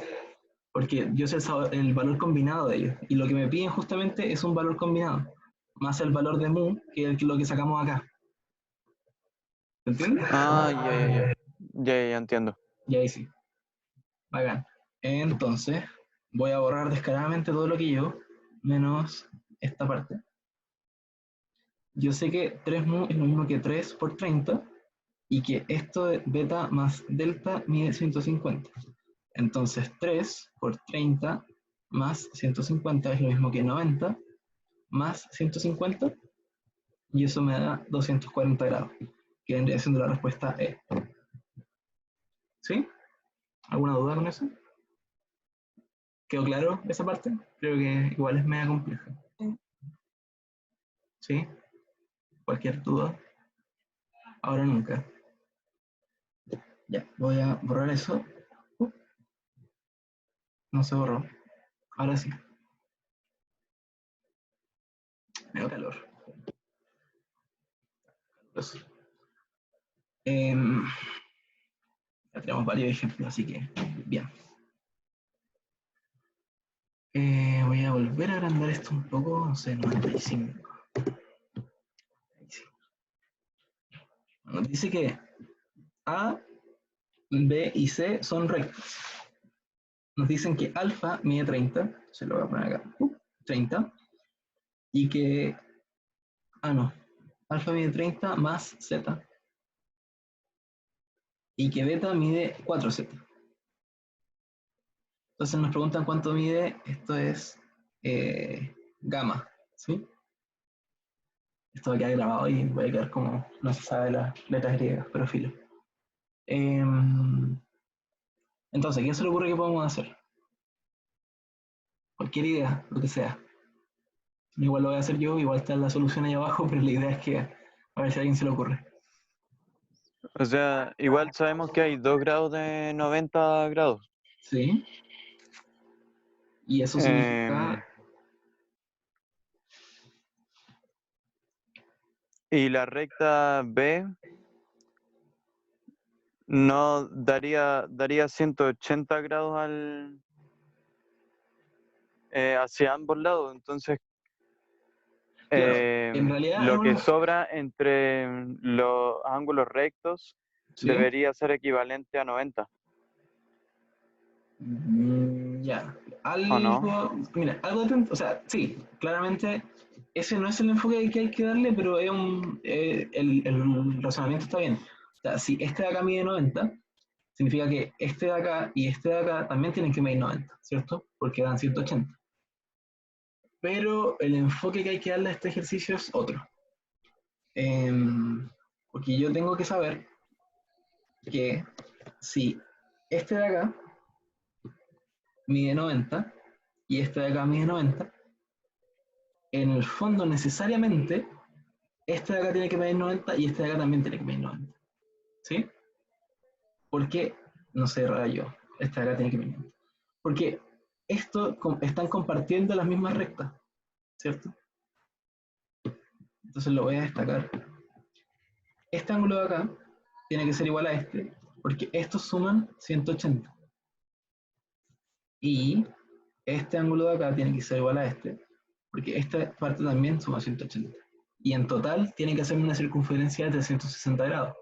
porque yo sé el valor combinado de ellos. Y lo que me piden justamente es un valor combinado, más el valor de mu, que es lo que sacamos acá. ¿Se entiende? Ah, ya. Ya entiendo. Y ahí sí. Bacán. Entonces, voy a borrar descaradamente todo lo que llevo, menos esta parte. Yo sé que 3 mu es lo mismo que 3 por 30 y que esto de beta más delta mide 150. Entonces 3 por 30 más 150 es lo mismo que 90 más 150 y eso me da 240 grados, que vendría siendo la respuesta E. ¿Sí? ¿Alguna duda con eso? ¿Quedó claro esa parte? Creo que igual es media compleja. ¿Sí? Cualquier duda. Ahora nunca. Ya, voy a borrar eso. No se borró. Ahora sí. Me da calor. Entonces, ya tenemos varios ejemplos, así que bien. Voy a volver a agrandar esto un poco, no sé, 95. Ahí sí. Nos dice que A, B y C son rectos. Nos dicen que alfa mide 30, se lo voy a poner acá, 30, y que, no, alfa mide 30 más z, y que beta mide 4z. Entonces nos preguntan cuánto mide, esto es gamma, ¿sí? Esto va a quedar grabado y voy a quedar como no se sabe las letras griegas, pero filo. Entonces, ¿qué se le ocurre que podemos hacer? Cualquier idea, lo que sea. Igual lo voy a hacer yo, igual está la solución ahí abajo, pero la idea es que a ver si a alguien se le ocurre. O sea, igual sabemos que hay 2 grados de 90 grados. ¿Sí? Y eso significa... Y la recta B no daría 180 grados hacia ambos lados. Entonces, Claro, en realidad es lo que una... sobra entre los ángulos rectos ¿Sí? debería ser equivalente a 90, Ya. ¿o no? Mira, algo o sea, sí, claramente ese no es el enfoque que hay que darle, pero es el razonamiento está bien. O sea, si este de acá mide 90, significa que este de acá y este de acá también tienen que medir 90, ¿cierto? Porque dan 180. Pero el enfoque que hay que darle a este ejercicio es otro. Porque yo tengo que saber que si este de acá mide 90 y este de acá mide 90, en el fondo necesariamente este de acá tiene que medir 90 y este de acá también tiene que medir 90. ¿Sí? Porque, no sé, rayo, este de acá tiene que medir 90. Porque están compartiendo las mismas rectas, ¿cierto? Entonces lo voy a destacar. Este ángulo de acá tiene que ser igual a este, porque estos suman 180. Y este ángulo de acá tiene que ser igual a este, porque esta parte también suma 180. Y en total tiene que hacer una circunferencia de 360 grados.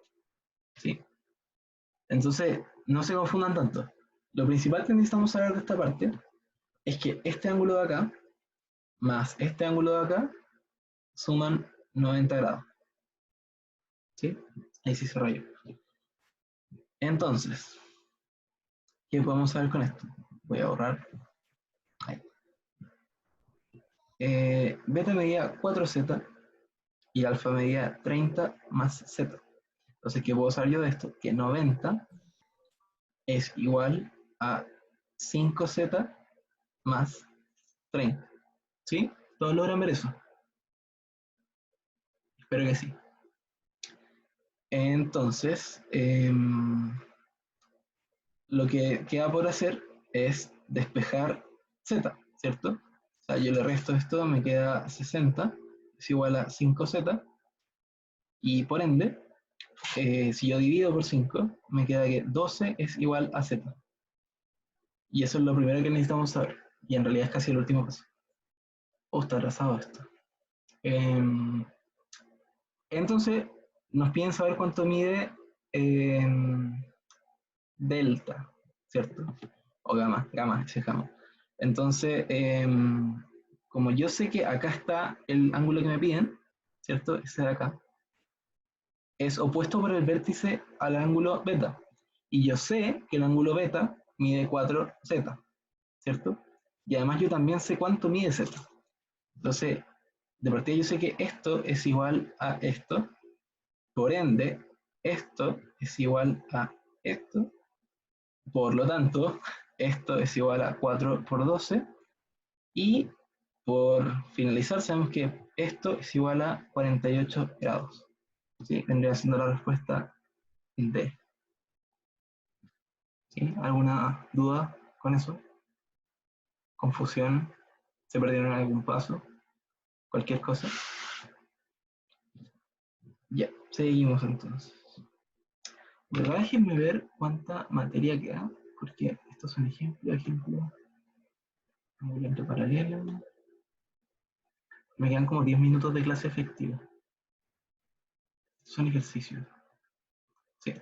¿Sí? Entonces, no se confundan tanto. Lo principal que necesitamos saber de esta parte es que este ángulo de acá más este ángulo de acá suman 90 grados. ¿Sí? Ahí sí se rayó. Entonces, ¿qué podemos saber con esto? Voy a borrar. Ahí. Beta medía 4z y alfa medía 30 más z. Entonces, ¿qué puedo saber yo de esto? Que 90 es igual a 5z más 30. ¿Sí? ¿Todos logran ver eso? Espero que sí. Entonces, lo que queda por hacer es despejar z, ¿cierto? O sea, yo le resto esto, me queda 60, es igual a 5z, y por ende, si yo divido por 5, me queda que 12 es igual a z. Y eso es lo primero que necesitamos saber. Y en realidad es casi el último paso. Oh, está atrasado esto. Entonces, nos piden saber cuánto mide delta, ¿cierto? O gamma, gamma, ese es gamma. Entonces, como yo sé que acá está el ángulo que me piden, ¿cierto? Ese de acá, es opuesto por el vértice al ángulo beta. Y yo sé que el ángulo beta mide 4z, ¿cierto? Y además yo también sé cuánto mide z. Entonces, de partida yo sé que esto es igual a esto, por ende, esto es igual a esto, por lo tanto, esto es igual a 4 por 12, y por finalizar sabemos que esto es igual a 48 grados. ¿Sí? Vendría siendo la respuesta D. ¿Sí? ¿Alguna duda con eso? ¿Confusión? ¿Se perdieron algún paso? ¿Cualquier cosa? Ya, seguimos entonces. ¿Verdad? Déjenme ver cuánta materia queda, porque estos son ejemplos, movimiento paralelo. Me quedan como 10 minutos de clase efectiva. Son ejercicios. Sí.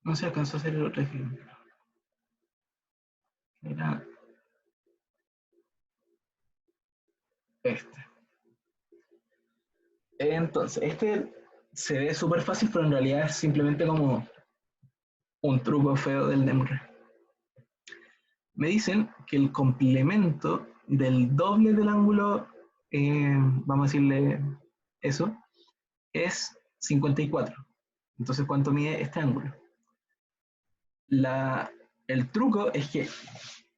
No se alcanzó a hacer el otro ejemplo. Era este. Entonces, este se ve súper fácil, pero en realidad es simplemente como un truco feo del DEMRE. Me dicen que el complemento del doble del ángulo, vamos a decirle eso, es 54. Entonces, ¿cuánto mide este ángulo? El truco es que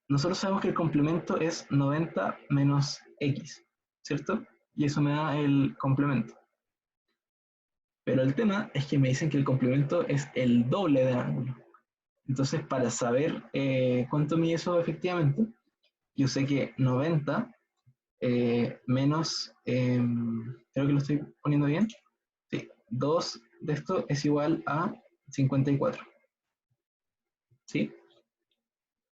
nosotros sabemos que el complemento es 90 menos x, ¿cierto? Y eso me da el complemento. Pero el tema es que me dicen que el complemento es el doble del ángulo. Entonces, para saber cuánto mide eso efectivamente, yo sé que 90 menos, creo que lo estoy poniendo bien, sí, 2 de esto es igual a 54. ¿Sí?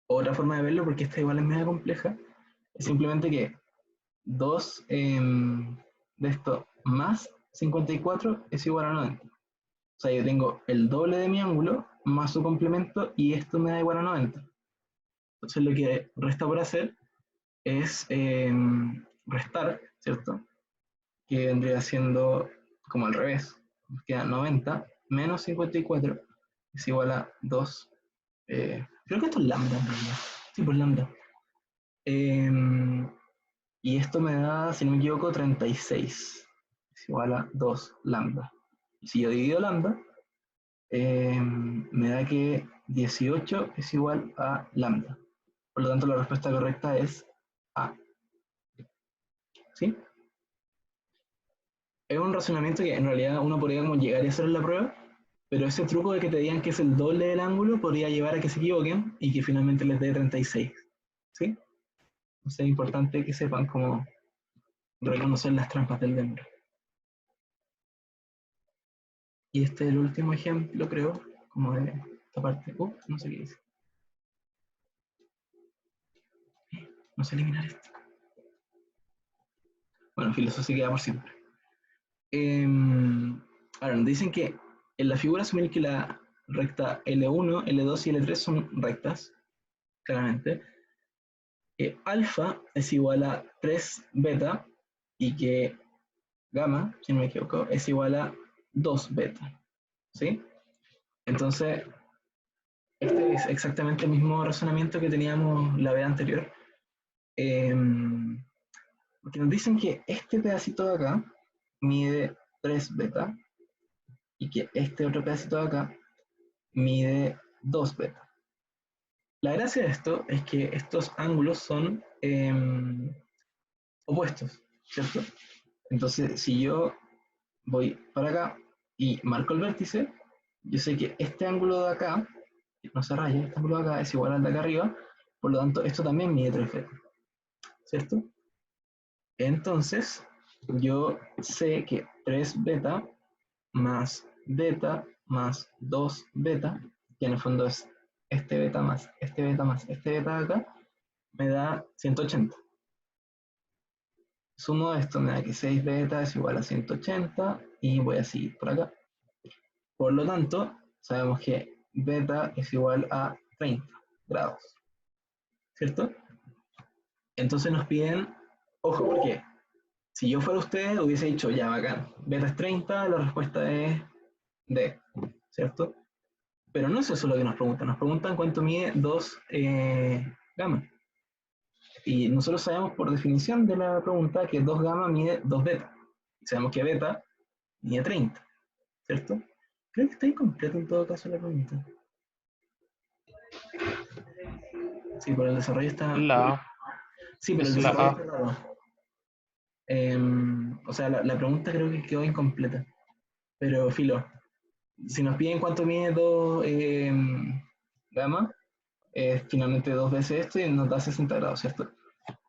Otra forma de verlo, porque esta igual es media compleja, es simplemente que 2 de esto más 54 es igual a 90. O sea, yo tengo el doble de mi ángulo más su complemento y esto me da igual a 90. Entonces lo que resta por hacer es restar, ¿cierto? Que vendría siendo como al revés. Nos queda 90 menos 54 es igual a 2. Creo que esto es lambda en realidad. Sí, pues lambda. Y esto me da, si no me equivoco, 36. Es igual a 2 lambda. Y si yo divido lambda, me da que 18 es igual a lambda. Por lo tanto, la respuesta correcta es A. ¿Sí? Es un razonamiento que en realidad uno podría como llegar a hacer en la prueba, pero ese truco de que te digan que es el doble del ángulo podría llevar a que se equivoquen y que finalmente les dé 36. ¿Sí? Entonces es importante que sepan cómo reconocer las trampas del DEMRE. Y este es el último ejemplo, creo, como de esta parte. No sé qué dice. No sé eliminar esto. Bueno, en fin, eso se queda por siempre. Ahora, nos dicen que en la figura asumir que la recta L1, L2 y L3 son rectas, claramente. Alfa es igual a 3 beta y que gamma, si no me equivoco, es igual a 2 beta. ¿Sí? Entonces, este es exactamente el mismo razonamiento que teníamos la vez anterior. Porque nos dicen que este pedacito de acá mide 3 beta y que este otro pedacito de acá mide 2 beta. La gracia de esto es que estos ángulos son opuestos, ¿cierto? Entonces, si yo voy para acá y marco el vértice, yo sé que este ángulo de acá, no se raya, este ángulo de acá es igual al de acá arriba, por lo tanto, esto también mide 3 beta, ¿cierto? Entonces, yo sé que 3 beta más 2 beta, que en el fondo es este beta más este beta más este beta de acá, me da 180. Sumo esto, me da que 6 beta es igual a 180 y voy a seguir por acá. Por lo tanto, sabemos que beta es igual a 30 grados, ¿cierto? Entonces nos piden, ojo, porque si yo fuera usted, hubiese dicho, ya, bacán, beta es 30, la respuesta es D, ¿cierto? Pero no es eso lo que nos preguntan cuánto mide 2 gamma. Y nosotros sabemos por definición de la pregunta que 2 gamma mide 2 beta. Sabemos que beta mide 30, ¿cierto? Creo que está incompleto en todo caso la pregunta. Sí, por el desarrollo está... La A. Sí, pero el Es la desarrollo A. está raro. O sea, la pregunta creo que quedó incompleta. Pero filo, si nos piden cuánto mide 2 gamma, es finalmente 2 veces esto y nos da 60 grados, ¿cierto?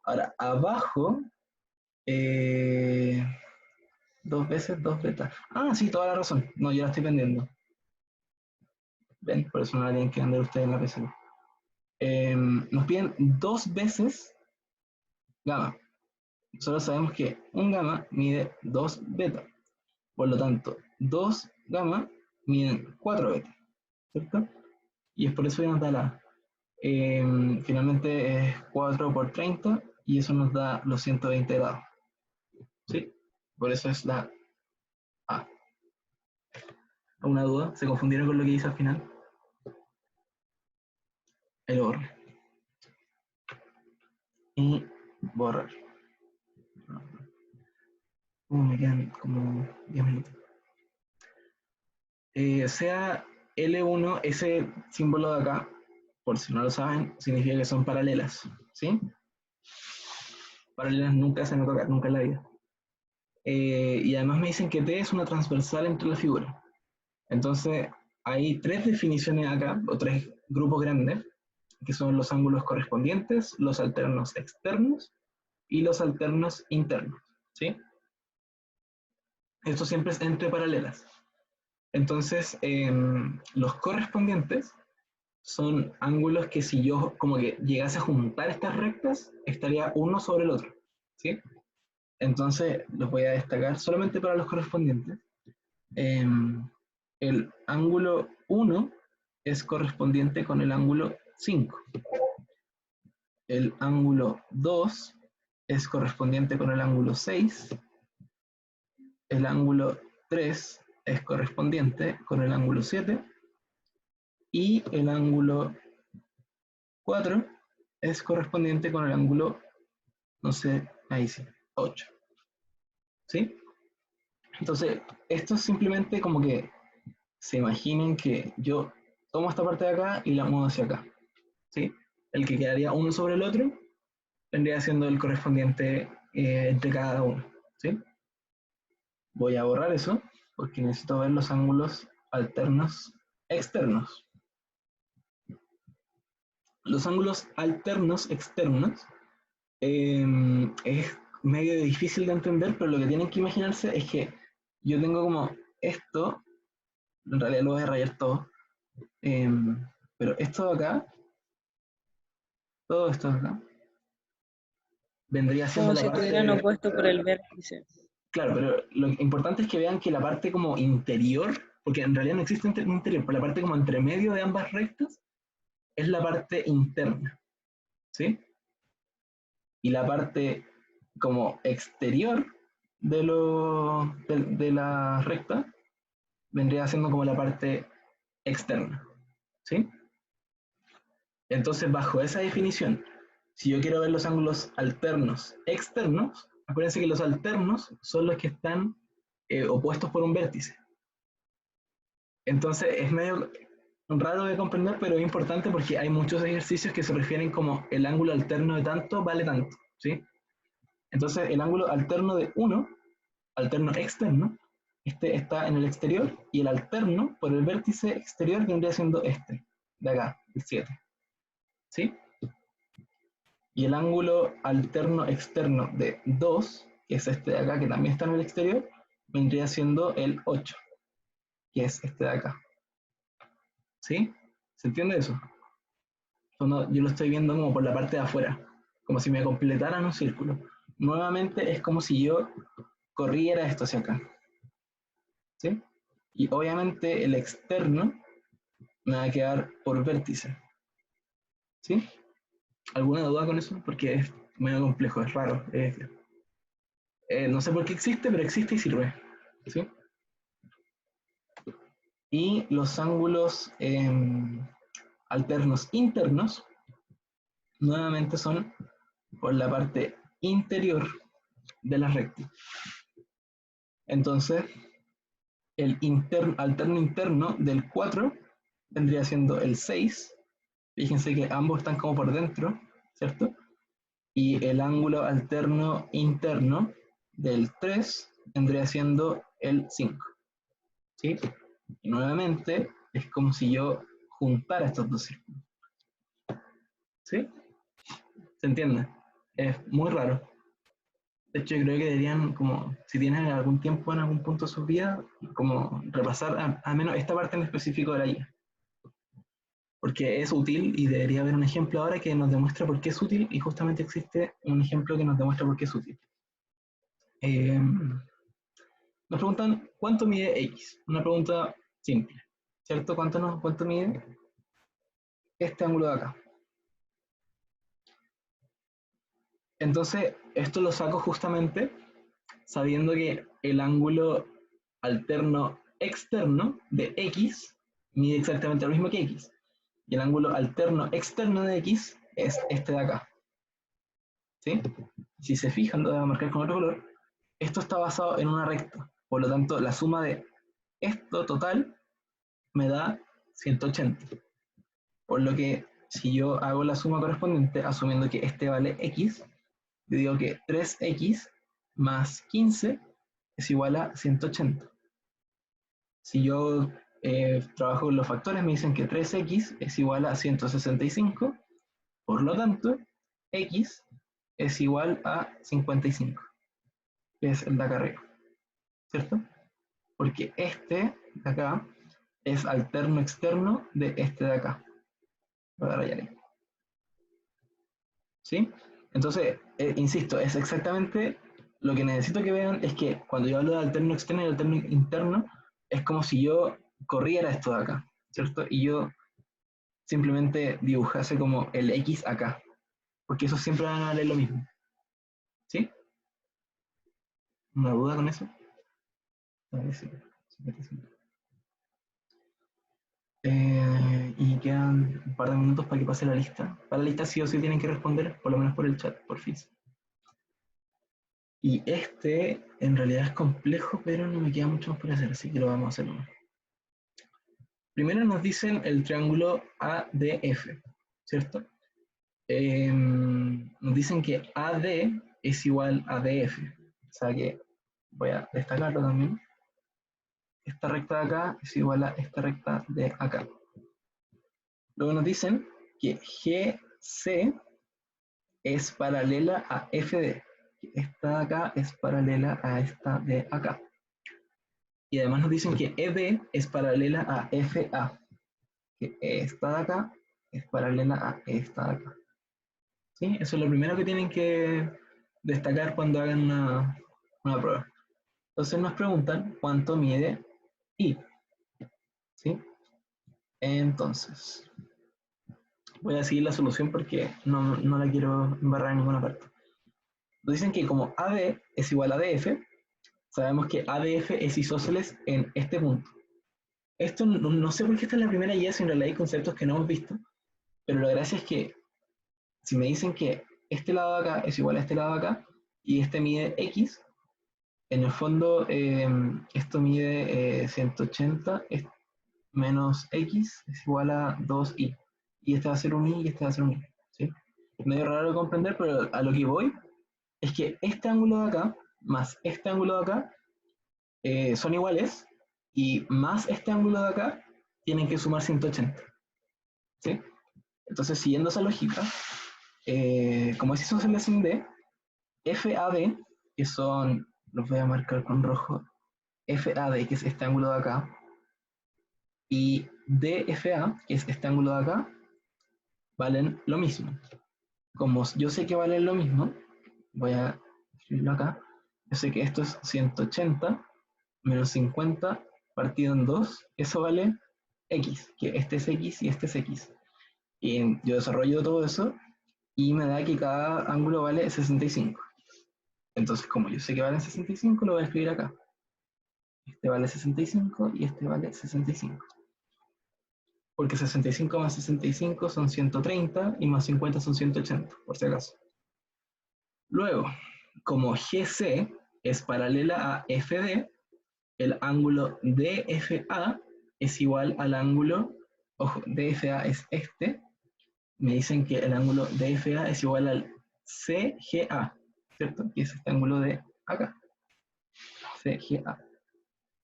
Ahora, abajo, 2 veces 2 beta. Ah, sí, toda la razón. No, yo la estoy vendiendo. Ven, por eso no la tienen que vender ustedes en la PC. Nos piden 2 veces gamma. Nosotros sabemos que un gamma mide 2 beta. Por lo tanto, 2 gamma miden 4 beta. ¿Cierto? Y es por eso que nos da la... finalmente es 4 por 30 y eso nos da los 120 grados. ¿Sí? Por eso es la ¿Alguna duda? ¿Se confundieron con lo que hice al final? Ahí lo borro. Y borrar. Me quedan como 10 minutos. Sea L1, ese símbolo de acá, por si no lo saben, significa que son paralelas, ¿sí? Paralelas nunca se me toca, nunca en la vida. Y además me dicen que T es una transversal entre las figuras. Entonces, hay tres definiciones acá, o tres grupos grandes, que son los ángulos correspondientes, los alternos externos y los alternos internos, ¿sí? Esto siempre es entre paralelas. Entonces, los correspondientes son ángulos que si yo como que llegase a juntar estas rectas, estaría uno sobre el otro, ¿sí? Entonces, los voy a destacar solamente para los correspondientes. El ángulo 1 es correspondiente con el ángulo 5. El ángulo 2 es correspondiente con el ángulo 6. El ángulo 3 es correspondiente con el ángulo 7. Y el ángulo 4 es correspondiente con el ángulo, no sé, ahí sí, 8. ¿Sí? Entonces, esto es simplemente como que se imaginen que yo tomo esta parte de acá y la muevo hacia acá. ¿Sí? El que quedaría uno sobre el otro vendría siendo el correspondiente entre cada uno. ¿Sí? Voy a borrar eso porque necesito ver los ángulos alternos externos. Los ángulos alternos externos es medio difícil de entender, pero lo que tienen que imaginarse es que yo tengo como esto, en realidad lo voy a rayar todo, pero esto de acá, todo esto de acá, vendría siendo Como la si estuvieran parte, opuestos por el vértice. claro, pero lo importante es que vean que la parte como interior, porque en realidad no existe un interior, pero la parte como entre medio de ambas rectas es la parte interna, ¿sí? Y la parte como exterior de la recta vendría siendo como la parte externa, ¿sí? Entonces, bajo esa definición, si yo quiero ver los ángulos alternos externos, acuérdense que los alternos son los que están opuestos por un vértice. Entonces, es medio raro de comprender, pero es importante porque hay muchos ejercicios que se refieren como el ángulo alterno de tanto vale tanto, ¿sí? Entonces, el ángulo alterno de 1, alterno externo, este está en el exterior, y el alterno por el vértice exterior vendría siendo este, de acá, el 7. ¿Sí? Y el ángulo alterno externo de 2, que es este de acá, que también está en el exterior, vendría siendo el 8, que es este de acá. ¿Sí? ¿Se entiende eso? Yo lo estoy viendo como por la parte de afuera, como si me completaran un círculo. Nuevamente es como si yo corriera esto hacia acá. ¿Sí? Y obviamente el externo me va a quedar por vértice. ¿Sí? ¿Alguna duda con eso? Porque es medio complejo, es raro. No sé por qué existe, pero existe y sirve. ¿Sí? Y los ángulos alternos internos nuevamente son por la parte interior de la recta. Entonces, el alterno interno del 4 vendría siendo el 6. Fíjense que ambos están como por dentro, ¿cierto? Y el ángulo alterno interno del 3 vendría siendo el 5. ¿Sí? Y nuevamente es como si yo juntara estos dos círculos. ¿Sí? ¿Se entiende? Es muy raro. De hecho, yo creo que deberían, como, si tienen algún tiempo en algún punto de su vida, como repasar al menos esta parte en específico de la guía. Porque es útil y debería haber un ejemplo ahora que nos demuestra por qué es útil, y justamente existe un ejemplo que nos demuestra por qué es útil. Nos preguntan, ¿cuánto mide X? Una pregunta simple, ¿cierto? ¿Cuánto mide este ángulo de acá? Entonces, esto lo saco justamente sabiendo que el ángulo alterno externo de X mide exactamente lo mismo que X. Y el ángulo alterno externo de X es este de acá. ¿Sí? Si se fijan, lo voy a marcar con otro color. Esto está basado en una recta. Por lo tanto, la suma de esto total me da 180. Por lo que, si yo hago la suma correspondiente, asumiendo que este vale X, yo digo que 3X más 15 es igual a 180. Si yo trabajo con los factores, me dicen que 3X es igual a 165. Por lo tanto, X es igual a 55, que es el de acá arriba, ¿cierto? Porque este de acá es alterno externo de este de acá. Voy a rayar ahí. ¿Sí? Entonces, insisto, es exactamente lo que necesito que vean es que cuando yo hablo de alterno externo y alterno interno, es como si yo corriera esto de acá, ¿cierto? Y yo simplemente dibujase como el X acá, porque eso siempre van a valer lo mismo. ¿Sí? ¿Una duda con eso? A ver, sí. Y quedan un par de minutos para que pase la lista. Para la lista sí o sí tienen que responder, por lo menos por el chat, por fin. Y este en realidad es complejo, pero no me queda mucho más por hacer, así que lo vamos a hacer uno. Primero nos dicen el triángulo ADF, ¿cierto? Nos dicen que AD es igual a DF. O sea que voy a destacarlo también. Esta recta de acá es igual a esta recta de acá. Luego nos dicen que GC es paralela a FD. Esta de acá es paralela a esta de acá. Y además nos dicen que EB es paralela a FA. Que esta de acá es paralela a esta de acá. ¿Sí? Eso es lo primero que tienen que destacar cuando hagan una prueba. Entonces nos preguntan cuánto mide I. ¿Sí? Entonces, voy a seguir la solución porque no la quiero embarrar en ninguna parte. Nos dicen que como AD es igual a DF, sabemos que ADF es isósceles en este punto. Esto no sé por qué está en la primera guía, si en realidad hay conceptos que no hemos visto, pero la gracia es que si me dicen que este lado de acá es igual a este lado de acá y este mide X, en el fondo esto mide 180 menos X es igual a 2Y. Y este va a ser un Y y este va a ser un Y. ¿Sí? Es medio raro de comprender, pero a lo que voy es que este ángulo de acá más este ángulo de acá son iguales y más este ángulo de acá tienen que sumar 180. ¿Sí? Entonces, siguiendo esa lógica, como es isósceles en D, FAD, que son, los voy a marcar con rojo, FAD, que es este ángulo de acá, y DFA, que es este ángulo de acá, valen lo mismo. Como yo sé que valen lo mismo, voy a escribirlo acá, yo sé que esto es 180 menos 50 partido en 2, eso vale X, que este es X y este es X. Y yo desarrollo todo eso y me da que cada ángulo vale 65. Entonces, como yo sé que valen 65, lo voy a escribir acá. Este vale 65 y este vale 65. Porque 65 más 65 son 130 y más 50 son 180, por si acaso. Luego, como GC es paralela a FD, el ángulo DFA es igual al ángulo, ojo, DFA es este, me dicen que el ángulo DFA es igual al CGA, ¿cierto? Que es este ángulo de acá, CGA.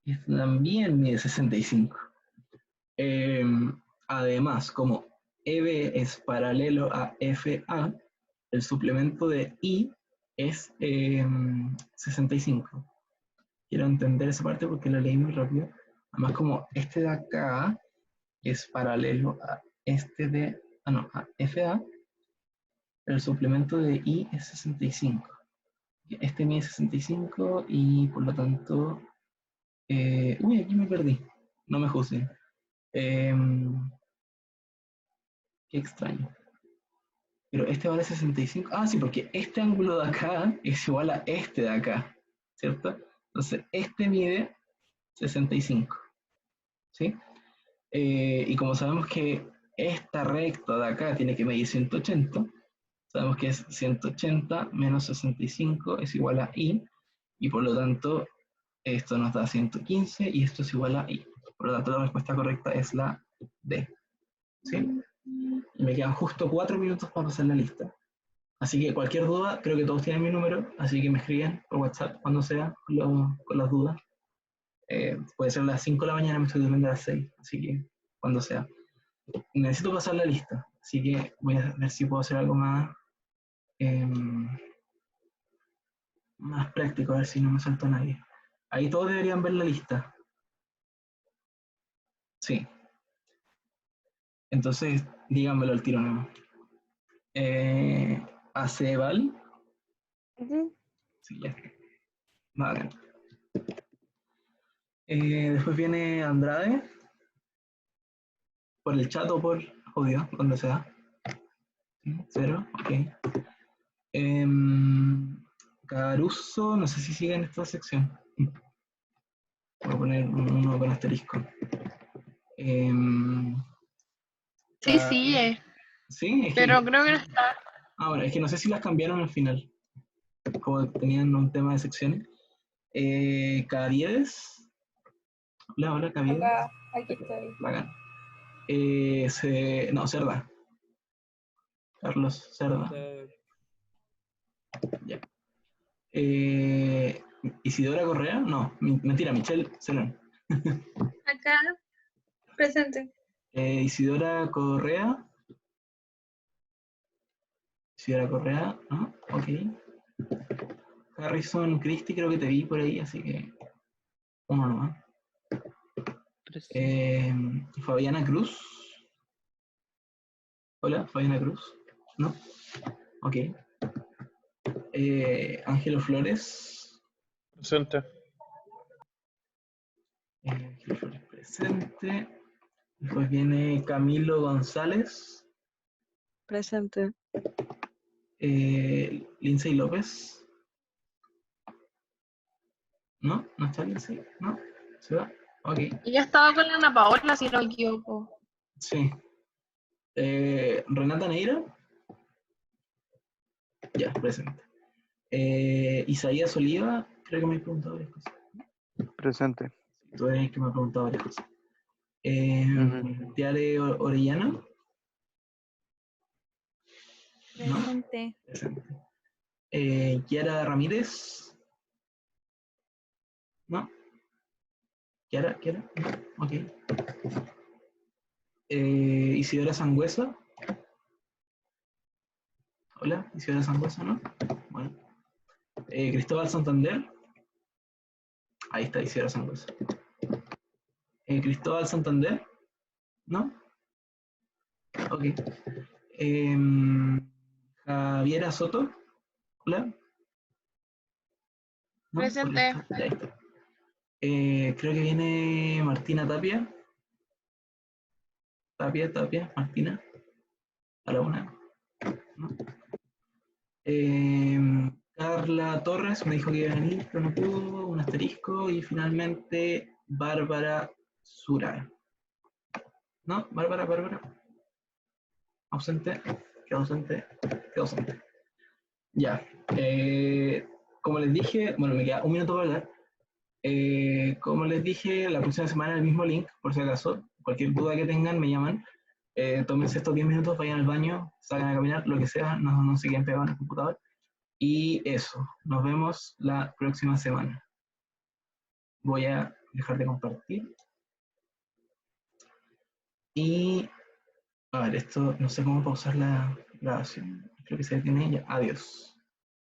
Y este también mide 65. Además, como EB es paralelo a FA, el suplemento de I es 65. Quiero entender esa parte porque lo leí muy rápido. Además, como este de acá es paralelo a este de, a FA, el suplemento de I es 65. Este mide 65 y por lo tanto, uy, aquí me perdí. No me juzguen. Qué extraño. Pero este vale 65. Ah, sí, porque este ángulo de acá es igual a este de acá, ¿cierto? Entonces, este mide 65. ¿sí? Y como sabemos que esta recta de acá tiene que medir 180, sabemos que es 180 menos 65 es igual a i, y por lo tanto esto nos da 115 y esto es igual a i. Por lo tanto la respuesta correcta es la D, ¿sí? Y me quedan justo 4 minutos para pasar la lista. Así que cualquier duda, creo que todos tienen mi número, así que me escriben por WhatsApp cuando sea con las dudas. Puede ser a las 5 de la mañana, me estoy durmiendo a las 6, así que cuando sea. Necesito pasar la lista, así que voy a ver si puedo hacer algo más práctico, a ver si no me salto a nadie. Ahí todos deberían ver la lista. Sí. Entonces, díganmelo al tiro nuevo. Aceval. Sí, ya está. Vale. Después viene Andrade. Por el chat o por audio, donde sea. 0, ok. Caruso, no sé si sigue en esta sección. Voy a poner uno con asterisco. Sí, sí, Sí, es que. pero creo que no está. Bueno, es que no sé si las cambiaron al final. Como tenían un tema de secciones. Caviedes. Hola, hola, Caviedes. Acá, aquí estoy. Bacán. No, Cerda. Carlos Cerda. Ya. Isidora Correa. No, mentira, Michelle Celón. Acá, presente. Isidora Correa. Isidora Correa, ¿no? Ok. Harrison Christie, creo que te vi por ahí, así que uno nomás. Fabiana Cruz. Hola, Fabiana Cruz. ¿No? Ok. Ángelo Flores. Presente. Ángelo Flores presente. Después viene Camilo González. Presente. Lindsay López. ¿No? ¿No está Lindsay? ¿No? ¿Se va? Ok. Y ya estaba con la Ana Paola, si no me equivoco. Sí. Renata Neira. Ya, presente. Isaías Oliva, creo que me he preguntado varias cosas. Presente. Tú eres el que me ha preguntado varias cosas. Tiare Orellana. ¿No? Presente. Presente. Kiara Ramírez. ¿No? Kiara, ¿no? Ok. Isidora Sangüesa. Hola, Isidora Sangüesa, ¿no? Bueno. Cristóbal Santander. Ahí está Isidora Sangüesa. Cristóbal Santander. ¿No? Ok. Javiera Soto. Hola. ¿No? Presente. Ahí está. Creo que viene Martina Tapia. Tapia, Martina. A la una. ¿No? Carla Torres me dijo que iba a venir, pero no pudo. Un asterisco. Y finalmente Bárbara Sura. ¿No? Bárbara. Ausente. Quedó ausente. Ya. Como les dije, bueno, me queda un minuto para hablar. Como les dije, la próxima semana el mismo link, por si acaso. Cualquier duda que tengan, me llaman. Tómense estos 10 minutos, vayan al baño, salgan a caminar, lo que sea, no se queden pegados en el computador. Y eso, nos vemos la próxima semana. Voy a dejar de compartir. Y, a ver, esto, no sé cómo pausar la grabación. Creo que se detiene ya. Adiós.